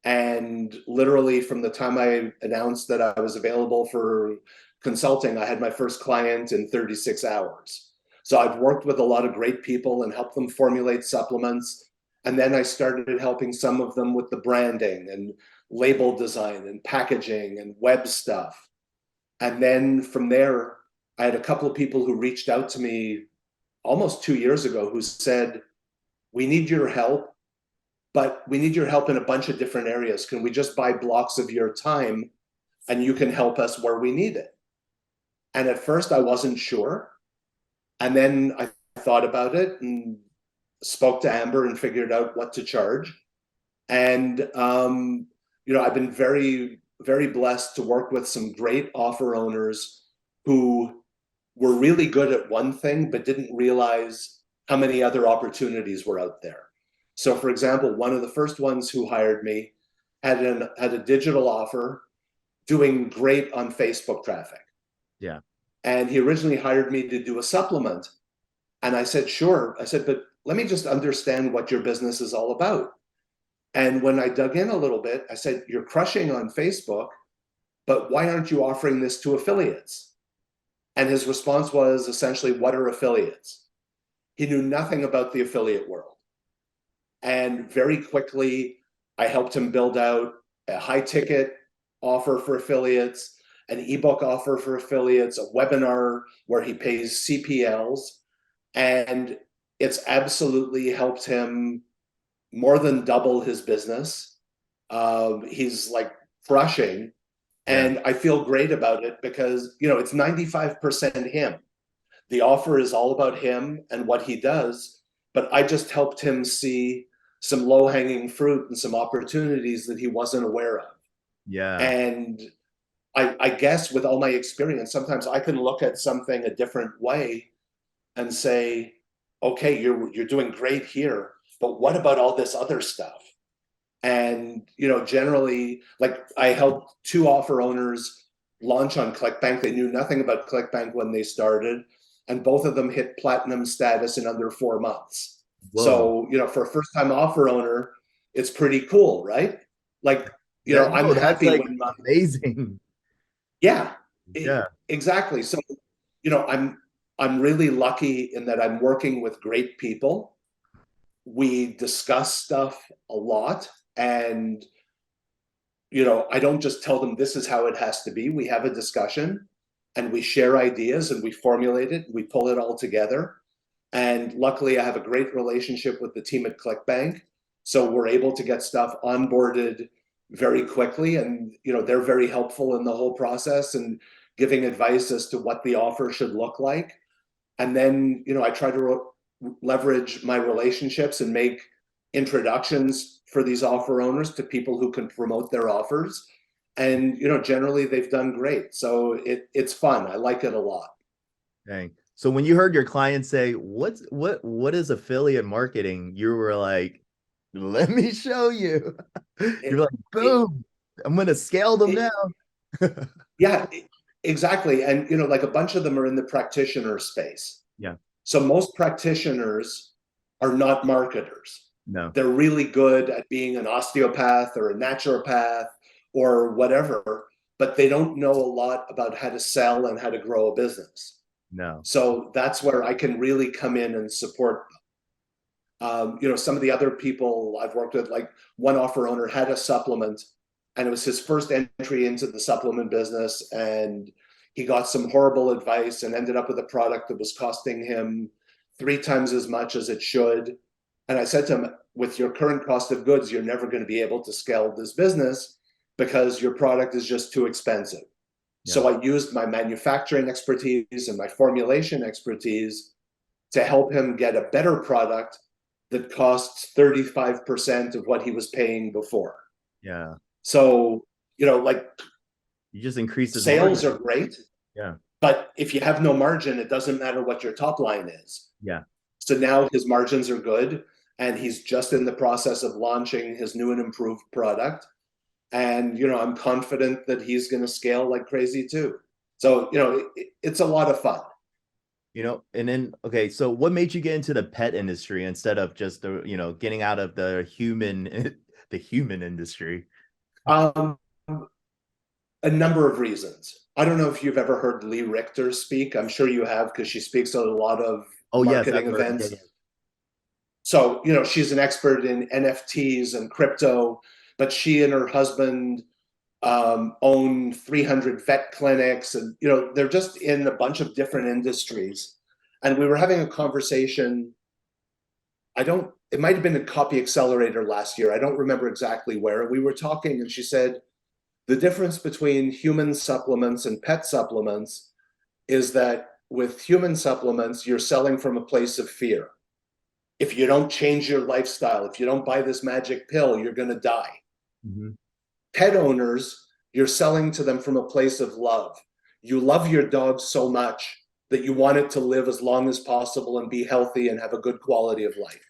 And literally from the time I announced that I was available for consulting, I had my first client in 36 hours. So I've worked with a lot of great people and helped them formulate supplements. And then I started helping some of them with the branding and label design and packaging and web stuff. And then from there, I had a couple of people who reached out to me almost 2 years ago who said, we need your help, but we need your help in a bunch of different areas. Can we just buy blocks of your time and you can help us where we need it? And at first I wasn't sure. And then I thought about it and spoke to Amber and figured out what to charge. And, I've been very, very blessed to work with some great offer owners who were really good at one thing, but didn't realize how many other opportunities were out there. So, for example, one of the first ones who hired me had a digital offer doing great on Facebook traffic. Yeah. And he originally hired me to do a supplement. And I said, sure. I said, but let me just understand what your business is all about. And when I dug in a little bit, I said, you're crushing on Facebook, but why aren't you offering this to affiliates? And his response was essentially, what are affiliates? He knew nothing about the affiliate world. And very quickly, I helped him build out a high ticket offer for affiliates, an ebook offer for affiliates, a webinar where he pays CPLs. And it's absolutely helped him more than double his business. He's like crushing. Yeah. And I feel great about it because, it's 95% him. The offer is all about him and what he does, but I just helped him see some low hanging fruit and some opportunities that he wasn't aware of. Yeah. And I guess with all my experience, sometimes I can look at something a different way and say, okay, you're doing great here, but what about all this other stuff? And generally, like I helped two offer owners launch on ClickBank. They knew nothing about ClickBank when they started, and both of them hit platinum status in under 4 months. Whoa. So, for a first-time offer owner, it's pretty cool, right? Like, I'm No, that's happy like when amazing. yeah, Yeah. exactly. So, I'm really lucky in that I'm working with great people. We discuss stuff a lot, and I don't just tell them this is how it has to be. We have a discussion and we share ideas and we formulate it, we pull it all together. And luckily, I have a great relationship with the team at ClickBank. So we're able to get stuff onboarded very quickly, and they're very helpful in the whole process and giving advice as to what the offer should look like. And then I try to leverage my relationships and make introductions for these offer owners to people who can promote their offers. And generally they've done great. So it's fun. I like it a lot. Dang. So when you heard your client say, what is affiliate marketing? You were like, let me show you. You're It, like, it, boom, I'm gonna scale them it, down. yeah, exactly. And like a bunch of them are in the practitioner space. Yeah. So most practitioners are not marketers. No. They're really good at being an osteopath or a naturopath or whatever, but they don't know a lot about how to sell and how to grow a business. No. So that's where I can really come in and support them. Some of the other people I've worked with, like one offer owner had a supplement, and it was his first entry into the supplement business, and he got some horrible advice and ended up with a product that was costing him 3 times as much as it should. And I said to him, with your current cost of goods, you're never going to be able to scale this business because your product is just too expensive. Yeah. So I used my manufacturing expertise and my formulation expertise to help him get a better product that costs 35% of what he was paying before. Yeah. So, like You just increase his sales margin. are great. Yeah. But if you have no margin, it doesn't matter what your top line is. Yeah. So now his margins are good, and he's just in the process of launching his new and improved product. And, I'm confident that he's going to scale like crazy too. So, it's a lot of fun. And then, okay, so what made you get into the pet industry instead of just getting out of the human industry? Um, a number of reasons. I don't know if you've ever heard Lee Richter speak. I'm sure you have, because she speaks at a lot of Oh, yes, I've marketing heard. events. Yeah, So, she's an expert in NFTs and crypto, but she and her husband own 300 vet clinics, and they're just in a bunch of different industries. And we were having a conversation. It might have been a Copy Accelerator last year. I don't remember exactly where. We were talking, and she said the difference between human supplements and pet supplements is that with human supplements, you're selling from a place of fear. If you don't change your lifestyle, if you don't buy this magic pill, you're going to die. Mm-hmm. Pet owners, you're selling to them from a place of love. You love your dog so much that you want it to live as long as possible and be healthy and have a good quality of life.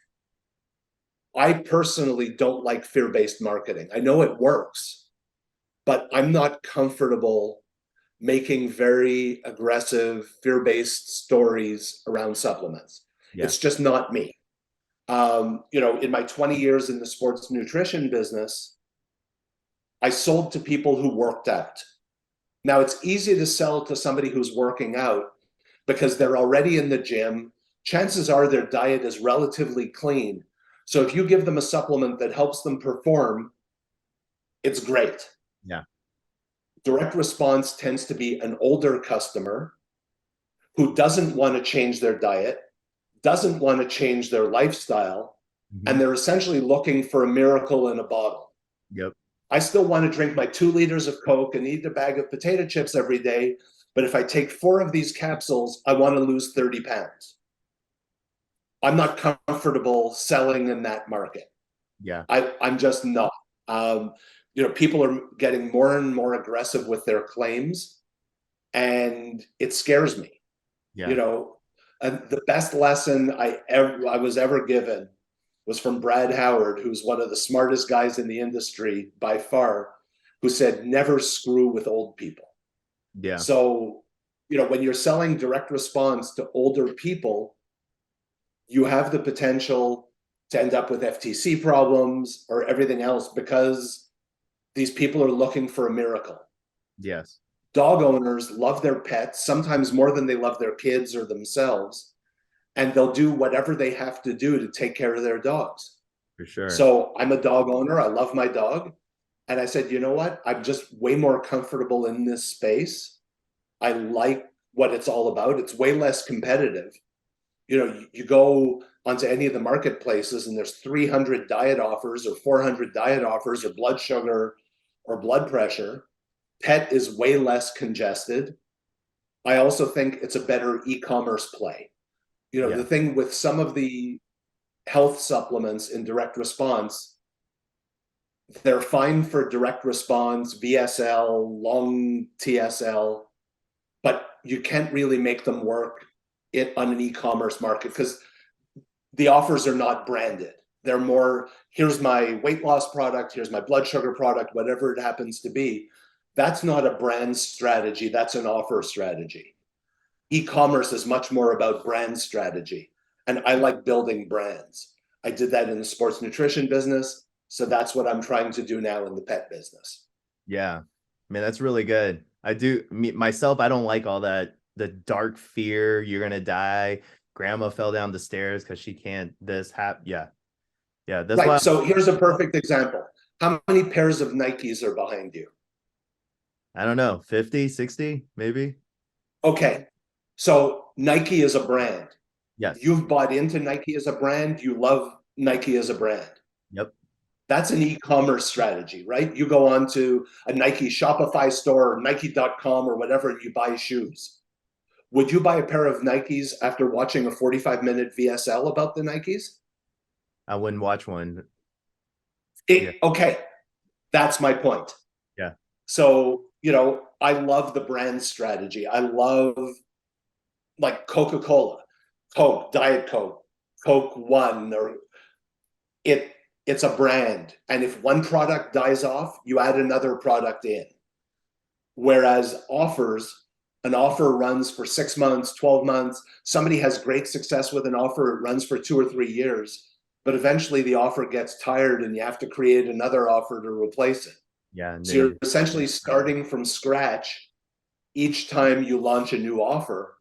I personally don't like fear-based marketing. I know it works, but I'm not comfortable making very aggressive fear-based stories around supplements. Yeah. It's just not me. In my 20 years in the sports nutrition business, I sold to people who worked out. Now, it's easy to sell to somebody who's working out because they're already in the gym. Chances are their diet is relatively clean. So if you give them a supplement that helps them perform, it's great. Yeah. Direct response tends to be an older customer who doesn't want to change their diet, doesn't want to change their lifestyle, Mm-hmm. and they're essentially looking for a miracle in a bottle. Yep. I still want to drink my 2 liters of Coke and eat a bag of potato chips every day, but if I take 4 of these capsules, I want to lose 30 pounds. I'm not comfortable selling in that market. Yeah. I'm just not. People are getting more and more aggressive with their claims, and it scares me. Yeah. And the best lesson I was ever given was from Brad Howard, who's one of the smartest guys in the industry by far, who said, never screw with old people. Yeah. So, when you're selling direct response to older people, you have the potential to end up with FTC problems or everything else because these people are looking for a miracle. Yes. Dog owners love their pets, sometimes more than they love their kids or themselves, and they'll do whatever they have to do to take care of their dogs. For sure. So I'm a dog owner. I love my dog. And I said, you know what? I'm just way more comfortable in this space. I like what it's all about. It's way less competitive. You go onto any of the marketplaces and there's 300 diet offers or 400 diet offers or blood sugar or blood pressure. Pet is way less congested. I also think it's a better e-commerce play. You know, Yeah. the thing with some of the health supplements in direct response, they're fine for direct response, VSL, long TSL, but you can't really make them work on an e-commerce market because the offers are not branded. They're more, here's my weight loss product, here's my blood sugar product, whatever it happens to be. That's not a brand strategy, that's an offer strategy. E-commerce is much more about brand strategy. And I like building brands. I did that in the sports nutrition business. So that's what I'm trying to do now in the pet business. Yeah. Man, that's really good. I do myself, I don't like all that, the dark fear, you're gonna die. Grandma fell down the stairs because she can't this happen. Yeah. Yeah. That's why Right. So here's a perfect example. How many pairs of Nikes are behind you? I don't know, 50, 60, maybe. Okay. So Nike is a brand. Yes. You've bought into Nike as a brand. You love Nike as a brand. Yep. That's an e-commerce strategy, right? You go on to a Nike Shopify store or Nike.com or whatever, and you buy shoes. Would you buy a pair of Nikes after watching a 45-minute VSL about the Nikes? I wouldn't watch one. Yeah. Okay, that's my point. Yeah. So, you know, I love the brand strategy. I love like Coca-Cola, Coke, Diet Coke, Coke One, or it's a brand. And if one product dies off, you add another product in. Whereas an offer runs for 6 months, 12 months. Somebody has great success with an offer, it runs for 2 or 3 years, but eventually the offer gets tired and you have to create another offer to replace it. Yeah. And So then you're essentially starting from scratch each time you launch a new offer.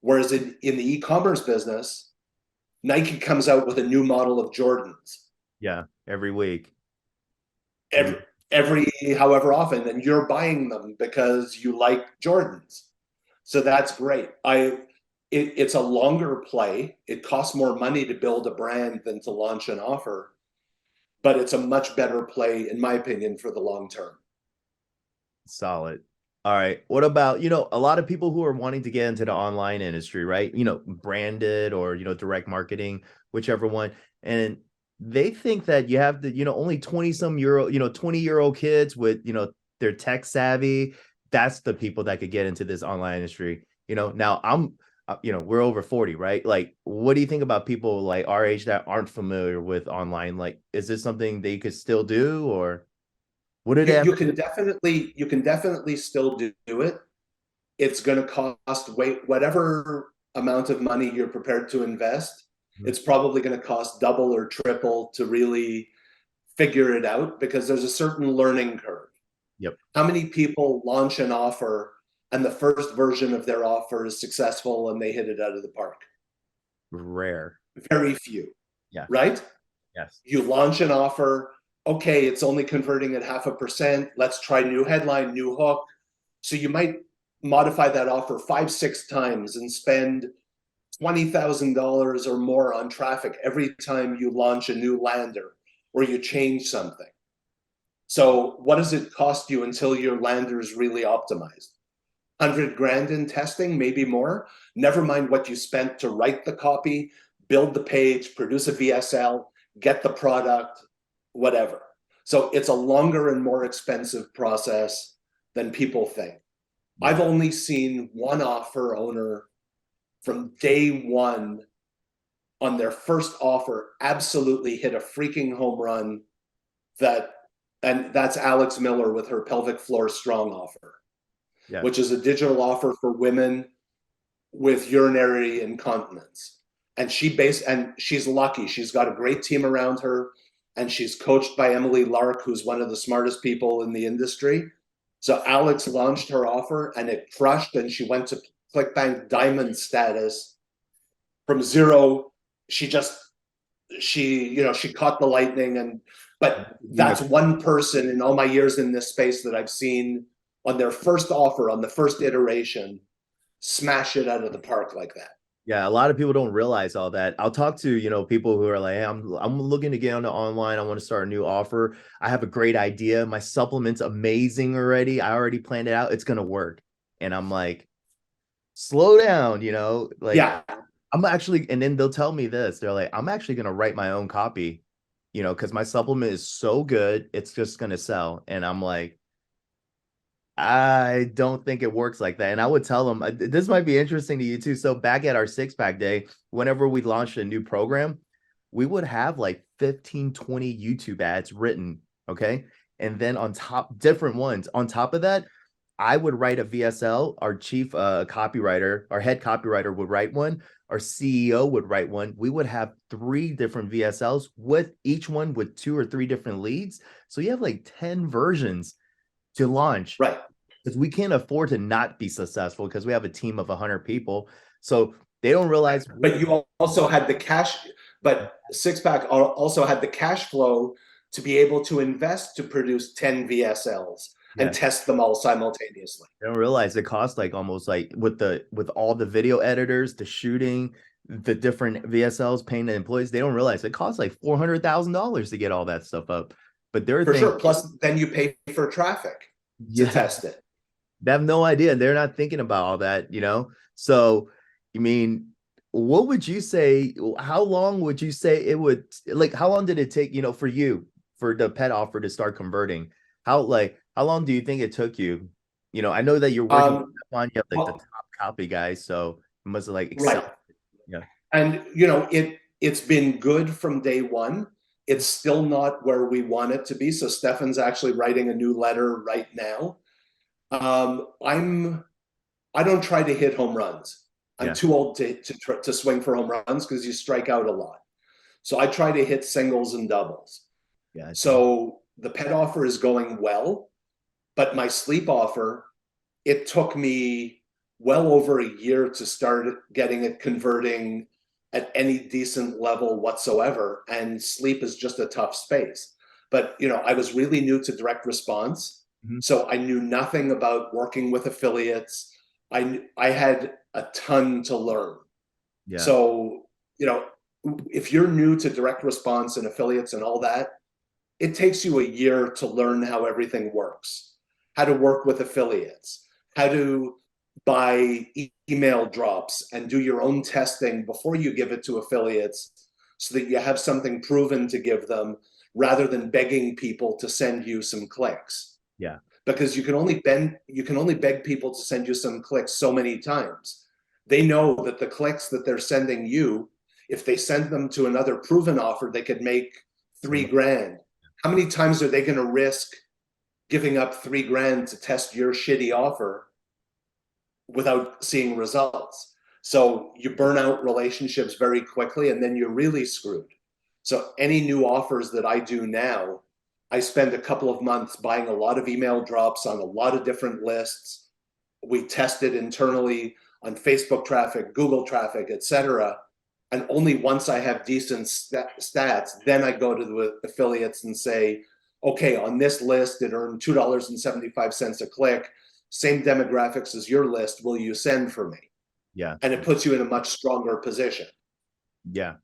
Whereas in the e-commerce business, Nike comes out with a new model of Jordans yeah, every week. every however often, and you're buying them because you like Jordans. So that's great. It's a longer play. It costs more money to build a brand than to launch an offer, but it's a much better play, in my opinion, for the long term. Solid. All right. What about, a lot of people who are wanting to get into the online industry, right? Branded or, direct marketing, whichever one. And they think that you have the, only 20 some euro, 20-year-old kids with, they're tech savvy. That's the people that could get into this online industry. Now we're over 40, right? Like, what do you think about people like our age that aren't familiar with online? Like, is this something they could still do, or what do they have? You can definitely still do it. It's going to cost whatever amount of money you're prepared to invest. It's probably going to cost double or triple to really figure it out because there's a certain learning curve. Yep. How many people launch an offer and the first version of their offer is successful and they hit it out of the park? Rare. Very few. Yeah. Right? Yes. You launch an offer, okay, it's only converting at 0.5%. Let's try new headline, new hook. So you might modify that offer 5-6 times and spend $20,000 or more on traffic every time you launch a new lander or you change something. So what does it cost you until your lander is really optimized? 100 grand in testing, maybe more. Never mind what you spent to write the copy, build the page, produce a VSL, get the product, whatever. So it's a longer and more expensive process than people think. Yeah. I've only seen one offer owner from day one on their first offer absolutely hit a freaking home run, and that's Alex Miller with her pelvic floor strong offer, Yeah. which is a digital offer for women with urinary incontinence. And she's lucky. She's got a great team around her, and she's coached by Emily Lark, who's one of the smartest people in the industry. So Alex launched her offer and it crushed, and she went to ClickBank diamond status from zero. She caught the lightning, but that's one person in all my years in this space that I've seen on their first offer, on the first iteration, smash it out of the park like that. Yeah, a lot of people don't realize all that. I'll talk to, people who are like, hey, I'm looking to get on the online. I want to start a new offer. I have a great idea. My supplement's amazing already. I already planned it out. It's gonna work. And I'm like, slow down, like Yeah, I'm actually, and then they'll tell me this. They're like, I'm actually gonna write my own copy, because my supplement is so good, it's just gonna sell. And I'm like, I don't think it works like that. And I would tell them this might be interesting to you too. So back at our six pack day, whenever we launched a new program, we would have like 15, 20 YouTube ads written. Okay. And then on top, different ones. On top of that, I would write a VSL. Our chief copywriter, our head copywriter would write one. Our CEO would write one. We would have 3 different VSLs with each one with 2 or 3 different leads. So you have like 10 versions to launch, right. because we can't afford to not be successful because we have a team of 100 people. So they don't realize. But you also had the cash, but Six Pack also had the cash flow to be able to invest to produce 10 VSLs and Yeah, test them all simultaneously. they don't realize it costs like almost like with all the video editors, the shooting, the different VSLs, paying the employees. They don't realize it costs like $400,000 to get all that stuff up. But they're For thinking, sure. Plus, then you pay for traffic to yeah, test it. they have no idea. They're not thinking about all that. So, I mean, what would you say? How long would you say it would like? How long did it take, for you, for the pet offer to start converting? How long do you think it took you? I know that you're working Um, on, you have like the well, top copy guys, so it must have like right. excel. Yeah. And it's been good from day one. It's still not where we want it to be. So Stefan's actually writing a new letter right now. I don't try to hit home runs. I'm Yeah. too old to swing for home runs because you strike out a lot. So I try to hit singles and doubles. Gotcha. So the pet offer is going well, but my sleep offer, it took me well over a year to start getting it converting at any decent level whatsoever. And sleep is just a tough space. But I was really new to direct response. Mhm. So I knew nothing about working with affiliates. I had a ton to learn. Yeah. So, if you're new to direct response and affiliates and all that, it takes you a year to learn how everything works, how to work with affiliates, how to buy email drops and do your own testing before you give it to affiliates so that you have something proven to give them rather than begging people to send you some clicks. Yeah. Because you can only beg people to send you some clicks so many times. They know that the clicks that they're sending you, if they send them to another proven offer, they could make So 3 grand. How many times are they going to risk giving up 3 grand to test your shitty offer without seeing results? So you burn out relationships very quickly and then you're really screwed. So any new offers that I do now, I spend a couple of months buying a lot of email drops on a lot of different lists. We test it internally on Facebook traffic, Google traffic, etc. And only once I have decent stats, then I go to the affiliates and say, okay, on this list, it earned $2.75 a click, same demographics as your list, will you send for me? yeah. And it puts you in a much stronger position. Yeah.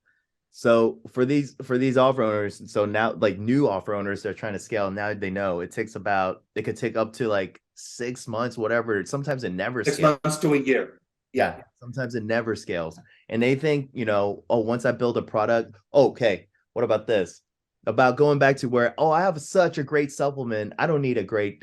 So for these offer owners, so now like new offer owners, they're trying to scale. Now they know it could take up to like 6 months, whatever. Sometimes it never Six scales. months to a year. Yeah, Yeah. sometimes it never scales. And they think, oh, once I build a product, okay, what about this? About going back to where, oh, I have such a great supplement. I don't need great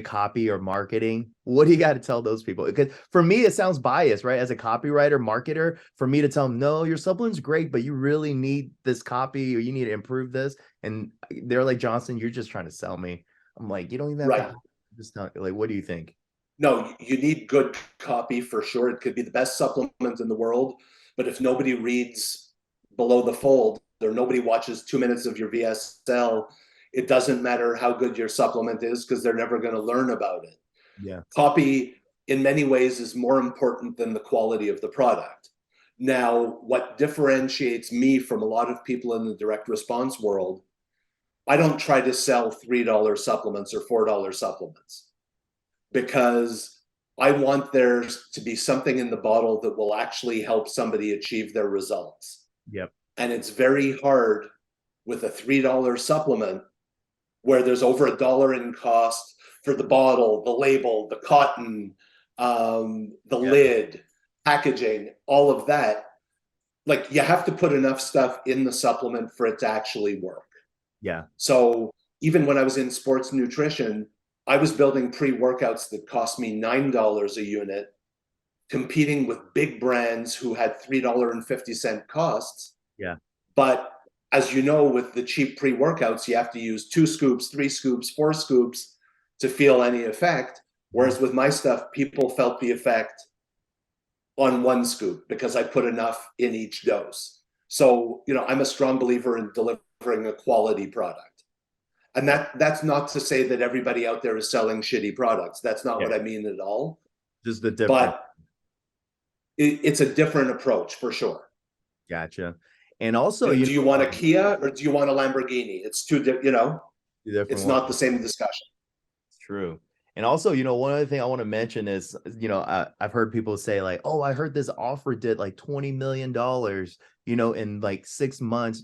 copy or marketing. What do you got to tell those people? Because for me, it sounds biased, right? As a copywriter, marketer, for me to tell them, no, your supplement's great, but you really need this copy or you need to improve this. And they're like, Johnson, you're just trying to sell me. I'm like, you don't even have to Right. just tell, like, what do you think? No, you need good copy for sure. It could be the best supplement in the world, but if nobody reads below the fold or nobody watches 2 minutes of your VSL, it doesn't matter how good your supplement is because they're never going to learn about it. Yeah. Copy, in many ways, is more important than the quality of the product. Now, what differentiates me from a lot of people in the direct response world, I don't try to sell $3 supplements or $4 supplements because I want there to be something in the bottle that will actually help somebody achieve their results. Yep. And it's very hard with a $3 supplement where there's over $1 in cost for the bottle, the label, the cotton, the lid, packaging, all of that. Like, you have to put enough stuff in the supplement for it to actually work. Yeah. So even when I was in sports nutrition, I was building pre-workouts that cost me $9 a unit, competing with big brands who had $3.50 costs. Yeah. But as you know, with the cheap pre-workouts, you have to use 2 scoops, 3 scoops, 4 scoops to feel any effect. Whereas with my stuff, people felt the effect on 1 scoop because I put enough in each dose. So, I'm a strong believer in delivering a quality product. And that's not to say that everybody out there is selling shitty products. That's not what I mean at all. Just the difference. But it's a different approach for sure. Gotcha. And also, do you want a Kia or do you want a Lamborghini? It's two different. It's not the same discussion. It's true. And also, one other thing I want to mention is, I've heard people say like, oh, I heard this offer did like $20 million, in like 6 months.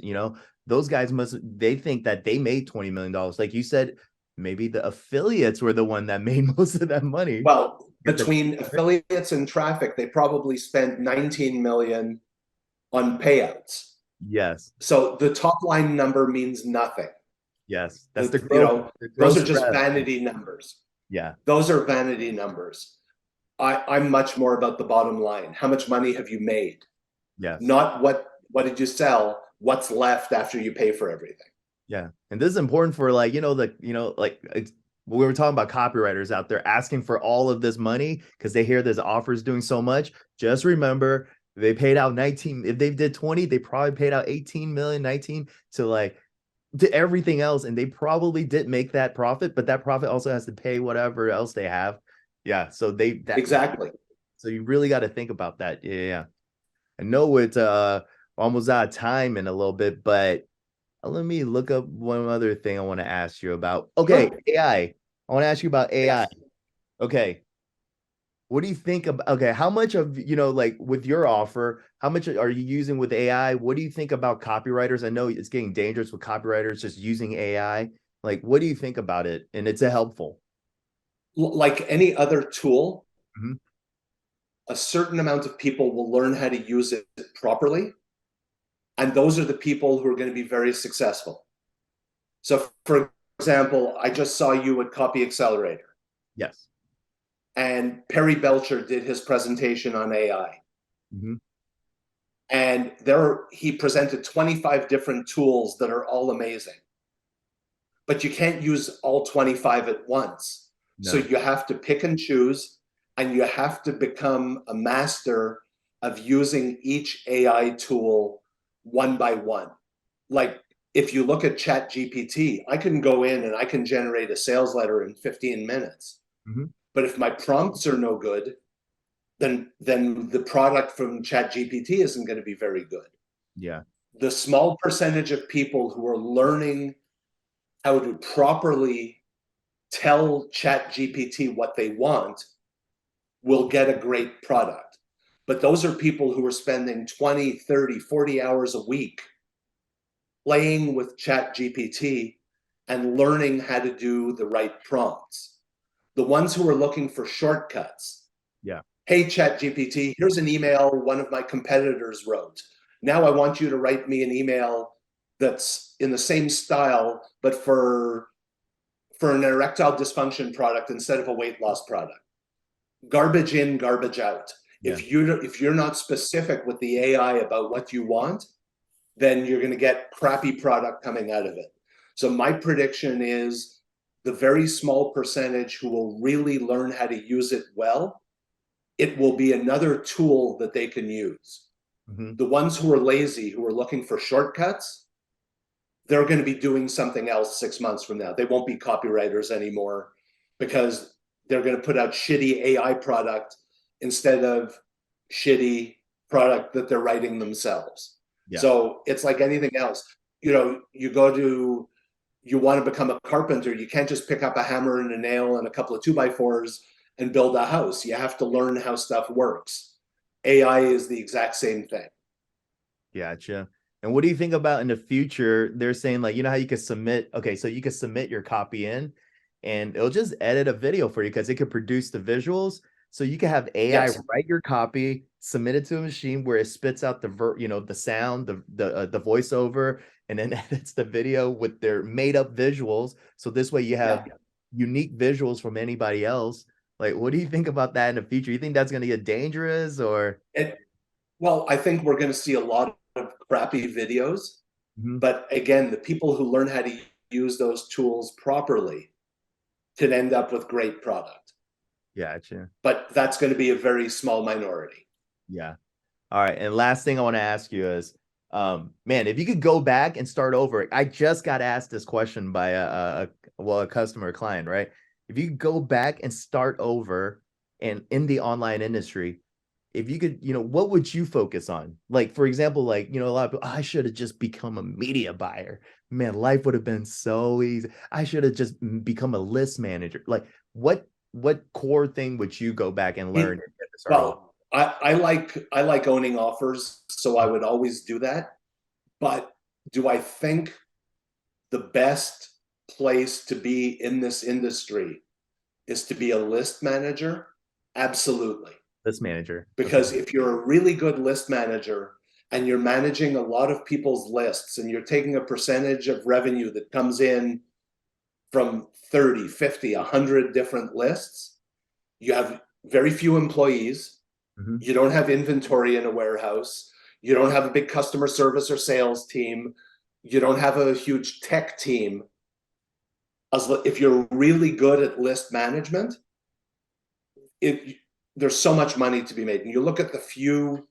Those guys they think that they made $20 million. Like you said, maybe the affiliates were the one that made most of that money. Well, between affiliates and traffic, they probably spent 19 million on payouts. Yes. So the top line number means nothing. Yes. That's the growth. Those are just vanity numbers. Yeah. Those are vanity numbers. I'm much more about the bottom line. How much money have you made? Yes. Not what did you sell, what's left after you pay for everything. Yeah. And this is important for like, we were talking about copywriters out there asking for all of this money because they hear this offer is doing so much. Just remember, they paid out 19. If they did 20, they probably paid out 18 million, 19 to everything else. And they probably did make that profit, but that profit also has to pay whatever else they have. Yeah. So exactly. So you really got to think about that. Yeah. I know it's almost out of time in a little bit, but let me look up one other thing I want to ask you about. Okay. Sure. AI. I want to ask you about AI. Yes. Okay. What do you think about, okay, how much of, with your offer, how much are you using with AI? What do you think about copywriters? I know it's getting dangerous with copywriters just using AI. Like, what do you think about it? And it's helpful. Like any other tool, a certain amount of people will learn how to use it properly. And those are the people who are going to be very successful. So for example, I just saw you at Copy Accelerator. Yes. And Perry Belcher did his presentation on AI. And he presented 25 different tools that are all amazing. But you can't use all 25 at once. No. So you have to pick and choose, and you have to become a master of using each AI tool one by one. Like, if you look at ChatGPT, I can go in and I can generate a sales letter in 15 minutes. But if my prompts are no good, then the product from ChatGPT isn't going to be very good. Yeah. The small percentage of people who are learning how to properly tell ChatGPT what they want will get a great product. But those are people who are spending 20, 30, 40 hours a week playing with ChatGPT and learning how to do the right prompts. The ones who are looking for shortcuts. Yeah. Hey, ChatGPT, here's an email one of my competitors wrote. Now I want you to write me an email that's in the same style, but for an erectile dysfunction product instead of a weight loss product. Garbage in, garbage out. Yeah. If you're not specific with the AI about what you want, then you're going to get crappy product coming out of it. So my prediction is the very small percentage who will really learn how to use it well, it will be another tool that they can use. The ones who are lazy, who are looking for shortcuts, they're going to be doing something else 6 months from now. They won't be copywriters anymore because they're going to put out shitty AI product instead of shitty product that they're writing themselves. Yeah. So it's like anything else. You want to become a carpenter, you can't just pick up a hammer and a nail and a couple of 2x4s and build a house. You have to learn how stuff works. AI is the exact same thing. Gotcha. And what do you think about in the future? They're saying like, you know how you could submit, okay, so you could submit your copy in and it'll just edit a video for you because it could produce the visuals. So you can have AI Yes. write your copy, submit it to a machine where it spits out the sound, the voiceover, and then edits the video with their made up visuals. So this way you have unique visuals from anybody else. Like, what do you think about that in the future? You think that's going to get dangerous or? Well, I think we're going to see a lot of crappy videos. Mhm. But again, the people who learn how to use those tools properly can end up with great product. Gotcha. But that's going to be a very small minority. Yeah. All right. And last thing I want to ask you is, man, if you could go back and start over, I just got asked this question by a customer, client, right? If you could go back and start over and in the online industry, if you could, what would you focus on? Like, for example, like, a lot of people, I should have just become a media buyer. Man, life would have been so easy. I should have just become a list manager. Like, what core thing would you go back and learn and get to start over? Well, I like owning offers, so I would always do that. But do I think the best place to be in this industry is to be a list manager? Absolutely. List manager. Because if you're a really good list manager and you're managing a lot of people's lists and you're taking a percentage of revenue that comes in from 30, 50, 100 different lists, you have very few employees. Mhm. You don't have inventory in a warehouse. You don't have a big customer service or sales team. You don't have a huge tech team. If you're really good at list management, there's so much money to be made. And you look at the few,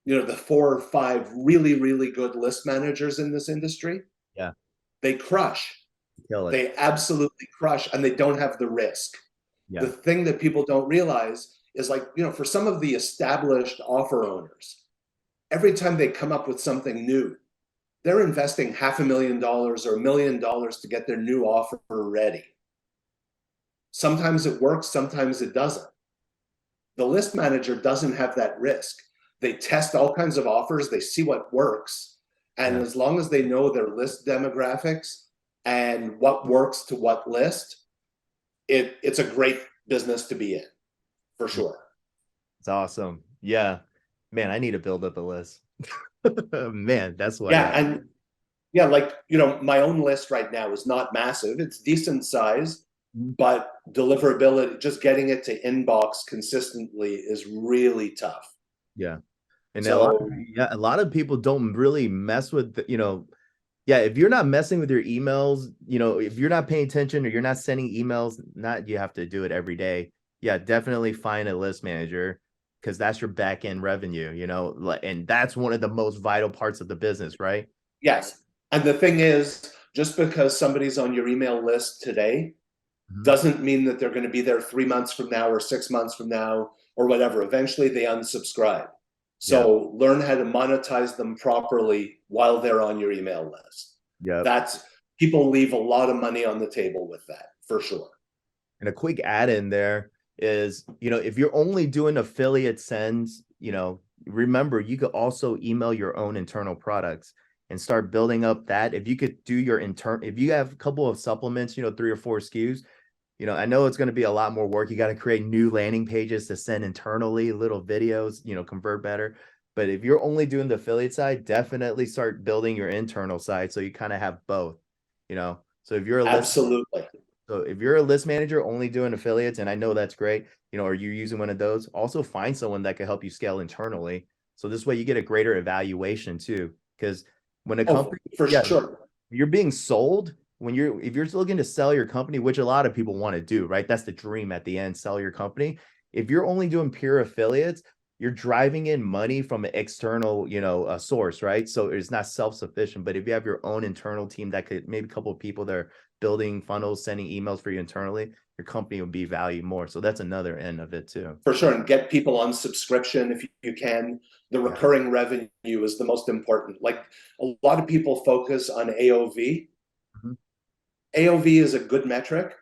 the 4 or 5 really, really good list managers in this industry, Yeah. they crush. Kill it. They absolutely crush, and they don't have the risk. Yeah. The thing that people don't realize is, like, for some of the established offer owners, every time they come up with something new, they're investing $500,000 or $1 million to get their new offer ready. Sometimes it works, sometimes it doesn't. The list manager doesn't have that risk. They test all kinds of offers, they see what works, and as long as they know their list demographics and what works to what list, it's a great business to be in, for sure. It's awesome. Yeah. Man, I need to build up a list. Man, that's what. Yeah, and yeah, like, my own list right now is not massive. It's decent size, but deliverability, just getting it to inbox consistently is really tough. Yeah. And So a lot of people don't really mess with, yeah, if you're not messing with your emails, if you're not paying attention or you're not sending emails, not you have to do it every day. Yeah, definitely find a list manager because that's your back end revenue, and that's one of the most vital parts of the business, right? yes, and the thing is, just because somebody's on your email list today Mhm. doesn't mean that they're going to be there 3 months from now or 6 months from now or whatever. Eventually they unsubscribe. So learn how to monetize them properly while they're on your email list. Yeah. That's People leave a lot of money on the table with that, for sure. And a quick add in there is, if you're only doing affiliate sends, remember you could also email your own internal products and start building up that. If you could do your if you have a couple of supplements, 3 or 4 SKUs, I know it's going to be a lot more work. You got to create new landing pages to send internally, little videos, convert better. But if you're only doing the affiliate side, definitely start building your internal side so you kind of have both, So if you're a list Absolutely. so if you're a list manager only doing affiliates, and I know that's great, or you're using one of those, also find someone that can help you scale internally. So this way you get a greater evaluation too. Because when a company, for sure, you're being sold, if you're looking to sell your company, which a lot of people want to do, right? That's the dream at the end, sell your company. If you're only doing pure affiliates, you're driving in money from an external, source, right? So it's not self-sufficient. But if you have your own internal team that could maybe a couple of people that are building funnels, sending emails for you internally, your company will be valued more. So that's another end of it too. For sure. And get people on subscription if you can. The recurring revenue is the most important. Like, a lot of people focus on AOV. Mhm. AOV is a good metric,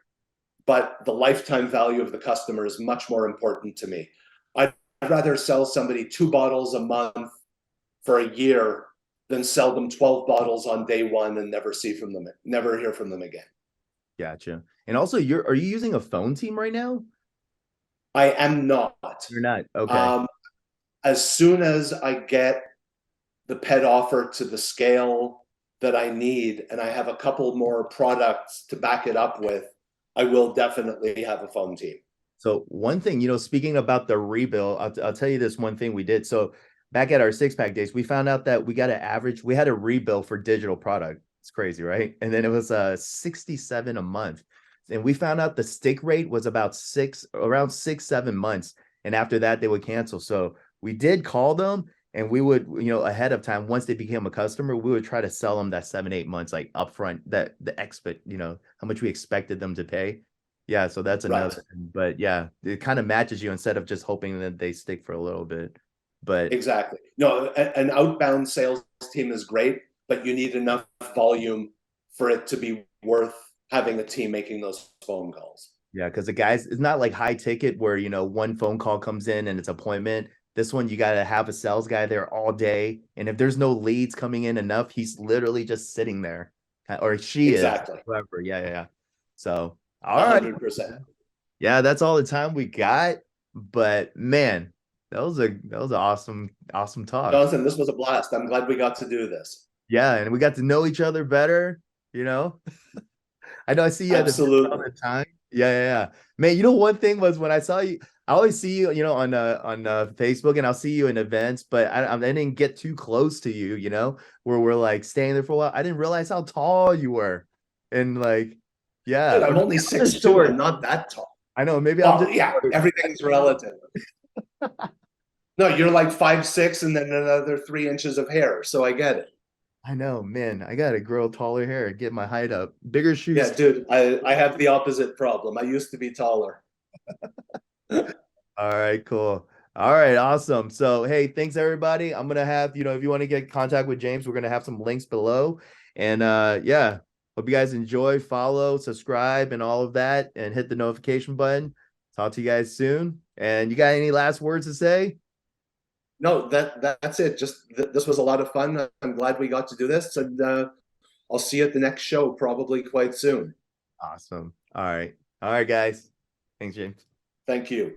but the lifetime value of the customer is much more important to me. I'd rather sell somebody 2 bottles a month for a year than sell them 12 bottles on day one and never hear from them again. Gotcha. And also, are you using a phone team right now? I am not. You're not. Okay. As soon as I get the pet offer to the scale that I need, and I have a couple more products to back it up with, I will definitely have a phone team. So one thing, speaking about the rebill, I'll tell you this one thing we did. So back at our 6-pack days, we found out that we had a rebill for digital product. It's crazy, right? And then it was 67 a month. And we found out the stick rate was around 6-7 months. And after that, they would cancel. So we did call them, and we would, ahead of time, once they became a customer, we would try to sell them that 7-8 months, like upfront, that the expect, how much we expected them to pay. Yeah, so that's another thing. But yeah, it kind of matches you instead of just hoping that they stick for a little bit. But exactly. No, an outbound sales team is great, but you need enough volume for it to be worth having a team making those phone calls. yeah, because it's not like high ticket where, one phone call comes in and it's appointment. This one, you got to have a sales guy there all day. And if there's no leads coming in enough, he's literally just sitting there, or she Exactly. is, whoever. Yeah. So, all right. 100%. Yeah, that's all the time we got. But man, that was an awesome talk. Jonathan, this was a blast. I'm glad we got to do this. Yeah, and we got to know each other better, I know I see you at Absolutely. all the time. Yeah. Man, one thing was when I saw you, I always see you, on Facebook, and I'll see you in events, but I didn't get too close to you, where we're like staying there for a while. I didn't realize how tall you were. And like, yeah. Dude, I'm only 6'2". I'm not that tall. I know, maybe I'm just yeah, short. everything's relative. No, you're like 5'6" and then another 3 inches of hair. So I get it. I know, man. I gotta grow taller hair and get my height up. Bigger shoes. Yeah, dude, I have the opposite problem. I used to be taller. All right, cool. All right, awesome. So, hey, thanks everybody. I'm gonna have, if you want to get in contact with James, we're gonna have some links below. And yeah, hope you guys enjoy, follow, subscribe, and all of that, and hit the notification button. Talk to you guys soon. And you got any last words to say? No, that's it. Just this was a lot of fun. I'm glad we got to do this, and I'll see you at the next show probably quite soon. Awesome. All right, guys. Thanks, James. Thank you.